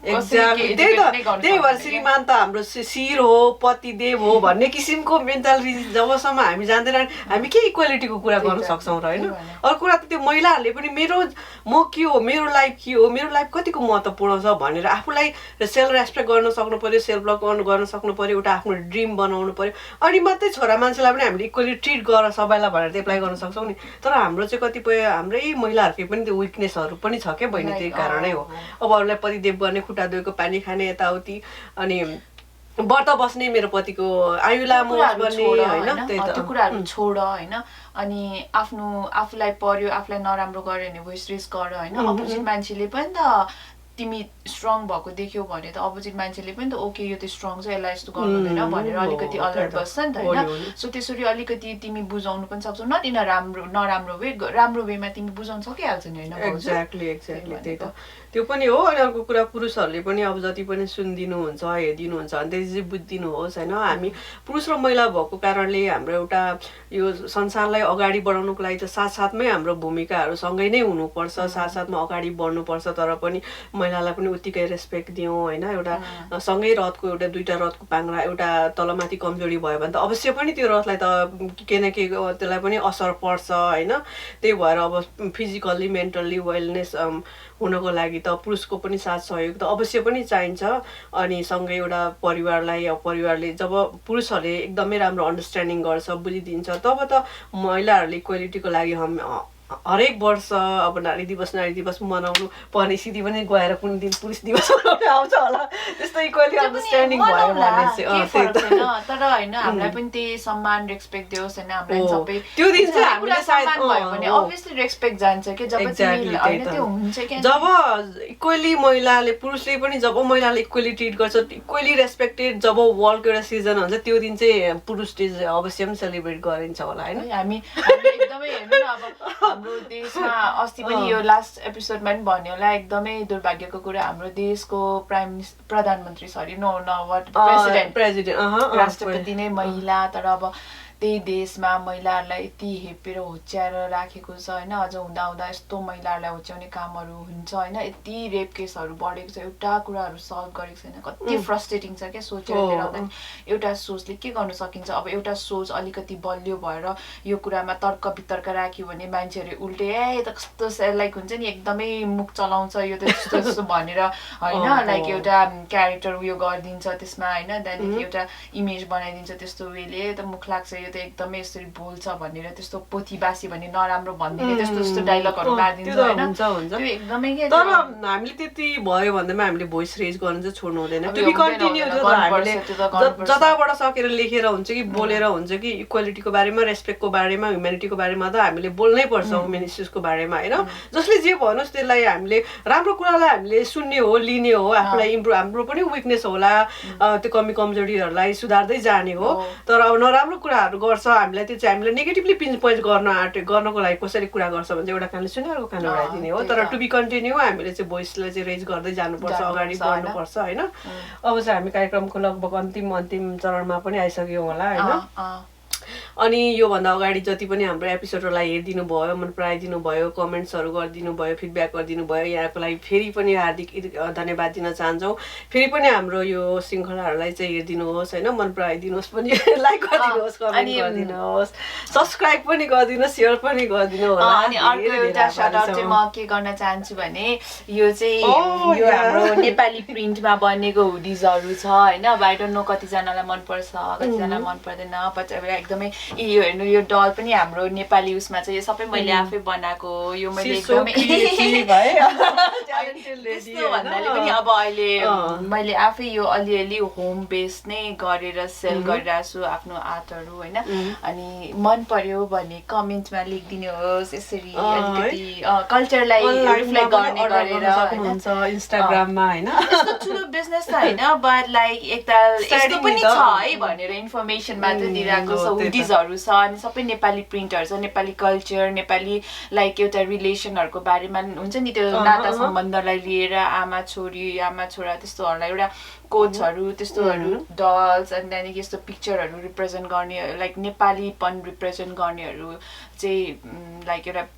त्यही भएर श्रीमान त हाम्रो शिर हो पतिदेव हो भन्ने किसिमको मेन्टालिटी जबसम्म हामी जान्दैन हामी के इक्वालिटीको कुरा गर्न सक्छौँ र होइन। अर्को कुरा त त्यो महिलाहरूले पनि म के हो, मेरो लाइफ के हो, मेरो लाइफ कतिको महत्त्वपूर्ण छ भनेर आफूलाई सेल्फ रेस्पेक्ट गर्न सक्नु पर्यो, सेल्फ लभ गर्न सक्नु पर्यो, एउटा आफ्नो ड्रिम बनाउनु पर्यो, अनि मात्रै छोरा मान्छेलाई पनि हामीले इक्वली ट्रिट गर सबैलाई भनेर एप्लाई गर्न सक्छौँ नि। तर हाम्रो चाहिँ कतिपय हाम्रै महिलाहरूकै पनि त्यो विकनेसहरू पनि छ क्या बहिनी, त्यही कारणै हो। अब अरूलाई पतिदेव गर्ने, खुट्टा धोएको पानी खाने यताउति, अनि व्रत बस्ने, मेरो पतिको आयु लामो गर्ने होइन, त्यो कुराहरू छोड होइन। अनि आफूलाई पर्यो आफूलाई नराम्रो गर्यो भने भोइस रेस गर होइन, अपोजिट मान्छेले पनि त तिमी स्ट्रङ भएको देख्यौ भने त अपोजिट मान्छेले पनि त ओके यो त स्ट्रङ छ यसलाई यस्तो गर्नु हुँदैन भनेर अलिकति अलर्ट बस्छ नि त होइन सो त्यसरी अलिकति तिमी बुझाउनु पनि सक्छौ नट इन नराम्रो वे राम्रो वेमा तिमी बुझाउन सकिहाल्छ नि होइन एक्ज्याक्टली त्यही त त्यो पनि हो अनि अर्को कुरा पुरुषहरूले पनि अब जति पनि सुनिदिनुहुन्छ हेरिदिनुहुन्छ भने त्यसले चाहिँ बुझिदिनुहोस् होइन हामी पुरुष र महिला भएको कारणले हाम्रो एउटा यो संसारलाई अगाडि बढाउनुको लागि त साथसाथमै हाम्रो भूमिकाहरू सँगै नै हुनुपर्छ साथसाथमा अगाडि बढ्नुपर्छ तर पनि महिलालाई पनि उत्तिकै रेस्पेक्ट दिउँ होइन एउटा सँगै रथको एउटा दुईटा रथको पाङ्रा एउटा तलमाथि कमजोरी भयो भने त अवश्य पनि त्यो रथलाई त के न के त्यसलाई पनि असर पर्छ होइन त्यही भएर अब फिजिकल्ली मेन्टल्ली वेलनेस हुनको लागि त पुरुषको पनि साथ सहयोग त अवश्य पनि चाहिन्छ अनि सँगै एउटा परिवारले जब पुरुषहरूले एकदमै राम्रो अन्डरस्ट्यान्डिङ गर्छ बुझिदिन्छ तब त महिलाहरूले इक्वेलिटीको लागि हरेक वर्ष अब नारी दिवस मनाउनु पर्ने स्थिति पनि गएर कुनै दिन पुरुष दिवस मनाउने आउँछ होला त्यस्तो इक्वली अन्डरस्ट्यान्डिङ भयो भने चाहिँ तर होइन हामीलाई पनि त्यही सम्मान रेस्पेक्ट दियोस् होइन हामीलाई सबै त्यो दिन चाहिँ हामीले सायद भयो भने अभियसली रेस्पेक्ट जान्छ कि जब होइन त्यो हुन्छ कि जब इक्वली महिलाले पुरुषले पनि जब महिलाले इक्वली ट्रिट गर्छ इक्वली रेस्पेक्टेड जब वर्ल्डको एउटा सिजन हुन्छ त्यो दिन चाहिँ पुरुष डे अवश्य पनि सेलिब्रेट गरिन्छ होला होइन हामी एकदमै हेर्नु न अब हाम्रो देशमा अस्ति पनि यो लास्ट एपिसोडमा पनि भन्यो होला एकदमै दुर्भाग्यको कुरा हाम्रो देशको प्रधानमन्त्री प्रेसिडेन्ट राष्ट्रपति नै महिला तर अब त्यही देशमा महिलाहरूलाई यति हेपेर होच्याएर राखेको छ होइन अझ हुँदा यस्तो महिलाहरूलाई होच्याउने कामहरू हुन्छ होइन यति रेप केसहरू बढेको छ एउटा कुराहरू सल्भ गरेको छैन कति फ्रस्ट्रेटिङ छ क्या सोचेर लिएर आउँदा एउटा सोचले के गर्न सकिन्छ अब एउटा सोच अलिकति बलियो भएर यो कुरामा तर्क वितर्क राख्यो भने मान्छेहरू उल्टे त कस्तो लाइक हुन्छ नि एकदमै मुख चलाउँछ यो त यस्तो भनेर होइन लाइक एउटा क्यारेक्टर उयो गरिदिन्छ त्यसमा होइन त्यहाँदेखि एउटा इमेज बनाइदिन्छ त्यस्तो वेले त मुख लाग्छ यो एकदमै यसरी बोल्छ भनेर त्यस्तो पोथीबासी भन्ने नराम्रो भनिदिने त्यस्तो डायलगहरू मारिदिन्छ होइन त्यो एकदमै के तर हामीले त्यति भयो भन्दैमा हामीले भोइस रेज गर्न चाहिँ छोड्नु हुँदैन टु बी कन्टिन्यू हामीले जताबाट सकेर लेखेर हुन्छ कि बोलेर हुन्छ कि इक्वालिटीको बारेमा रेस्पेक्टको बारेमा ह्युम्यानिटीको बारेमा त हामीले बोल्नै पर्छ वुमेन इस्युजको बारेमा होइन जसले जे भन्योस् त्यसलाई हामीले राम्रो कुरालाई हामीले सुन्ने हो लिने हो आफूलाई इम्प्रुभ हाम्रो पनि विकनेस होला त्यो कमी कमजोरीहरूलाई सुधार्दै जाने हो तर अब नराम्रो कुराहरू गर्छ हामीलाई त्यो चाहिँ हामीलाई नेगेटिभली पिन पोइन्ट गर्नको लागि कसरी कुरा गर्छ भने चाहिँ एउटा कानले सुन्ने अर्को कान उडाइदिने हो तर टु बी कन्टिन्यू हामीले चाहिँ भोइसलाई चाहिँ रेज गर्दै जानुपर्छ अगाडि बढ्नुपर्छ होइन अब चाहिँ हामी कार्यक्रमको लगभग अन्तिम चरणमा पनि आइसक्यौँ होला होइन अनि योभन्दा अगाडि जति पनि हाम्रो एपिसोडहरूलाई हेरिदिनु भयो मन पराइदिनु भयो कमेन्ट्सहरू गरिदिनु भयो फिडब्याक गरिदिनु भयो यहाँको लागि फेरि पनि हार्दिक धन्यवाद दिन चाहन्छौँ फेरि पनि हाम्रो यो श्रृङ्खलाहरूलाई चाहिँ हेरिदिनुहोस् होइन मन पराइदिनुहोस् पनि लाइक गरिदिनुहोस् कमेन्ट गरिदिनुहोस् सब्सक्राइब पनि गरिदिनुहोस् सेयर पनि गरिदिनु होला अनि अर्को एउटा शाउट आउट चाहिँ म के गर्न चाहन्छु भने यो चाहिँ यो हाम्रो नेपाली प्रिन्टमा बनेको हुडिजहरू छ होइन अब आई डोन्ट नो कतिजनालाई मनपर्छ कतिजनालाई मन पर्दैन एकदमै यो हेर्नु यो डल पनि हाम्रो नेपाली उसमा चाहिँ यो सबै मैले आफै बनाएको यो मैले एकदमै त्यस्तो भन्नाले पनि अब अहिले मैले आफै यो अलिअलि होम बेस नै गरेर सेल गरिरहेको छु आफ्नो आर्टहरू होइन अनि मन पर्यो भने कमेन्टमा लेखिदिनुहोस् यसरी अलिकति कल्चरलाई रिफ्लेक्ट गर्ने गरेर इन्स्टाग्राममा होइन यस्तो ठुलो बिजनेस त होइन बट लाइक एकताल यस्तो पनि छ है भनेर इन्फर्मेसन मात्र दिइरहेको छ हुडिजहरू छ अनि सबै नेपाली प्रिन्टहरू छ नेपाली कल्चर नेपाली लाइक एउटा रिलेसनहरूको बारेमा हुन्छ नि त्यो नाता सम्बन्धलाई लिएर आमा छोरा त्यस्तोहरूलाई एउटा कोट्सहरू त्यस्तोहरू डल्स अनि त्यहाँदेखि यस्तो पिक्चरहरू रिप्रेजेन्ट गर्ने लाइक नेपालीपन रिप्रेजेन्ट गर्नेहरू चाहिँ लाइक एउटा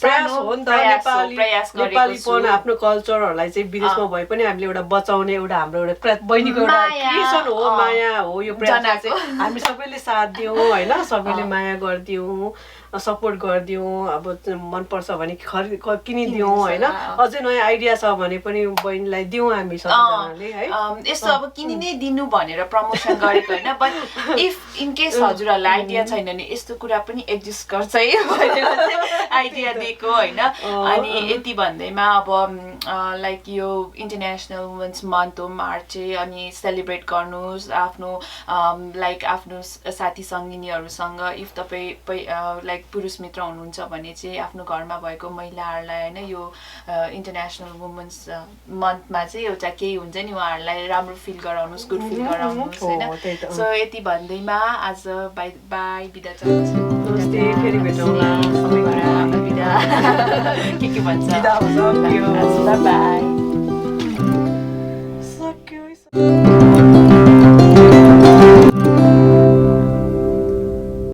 प्रयास हो नि त नेपालीपन आफ्नो कल्चरहरूलाई चाहिँ विदेशमा भए पनि हामीले एउटा बचाउने एउटा हाम्रो एउटा बहिनीको एउटा क्रिएसन हो माया हो यो प्रयास चाहिँ हामी सबैले साथ दियौँ होइन सबैले माया गरिदियौँ सपोर्ट गरिदिउँ अब मनपर्छ भने किनिदिउँ होइन अझै नयाँ आइडिया छ भने पनि बहिनीलाई दिउँ हामी सबैजनाले है यस्तो अब किनि नै दिनु भनेर प्रमोसन गरेको होइन बट इफ इन केस हजुरहरूलाई आइडिया छैन भने यस्तो कुरा पनि एक्जिस्ट गर्छ है भनेर आइडिया दिएको होइन अनि यति भन्दैमा अब लाइक यो इन्टरनेसनल वुमेन्स मन्थ हो मार्च चाहिँ अनि सेलिब्रेट गर्नुहोस् आफ्नो लाइक आफ्नो साथी सङ्गिनीहरूसँग इफ तपाईँ लाइक लाइक पुरुष मित्र हुनुहुन्छ भने चाहिँ आफ्नो घरमा भएको महिलाहरूलाई होइन यो इन्टरनेसनल वुमेन्स मन्थमा चाहिँ एउटा केही हुन्छ नि उहाँहरूलाई राम्रो फिल गराउनुहोस् गुड फिल गराउनुहोस् होइन सो यति भन्दैमा आज बाई बाई बिदा फेरि भेटौँला सबैबाट बिदा के भन्छ बिदा हुन्छ बाई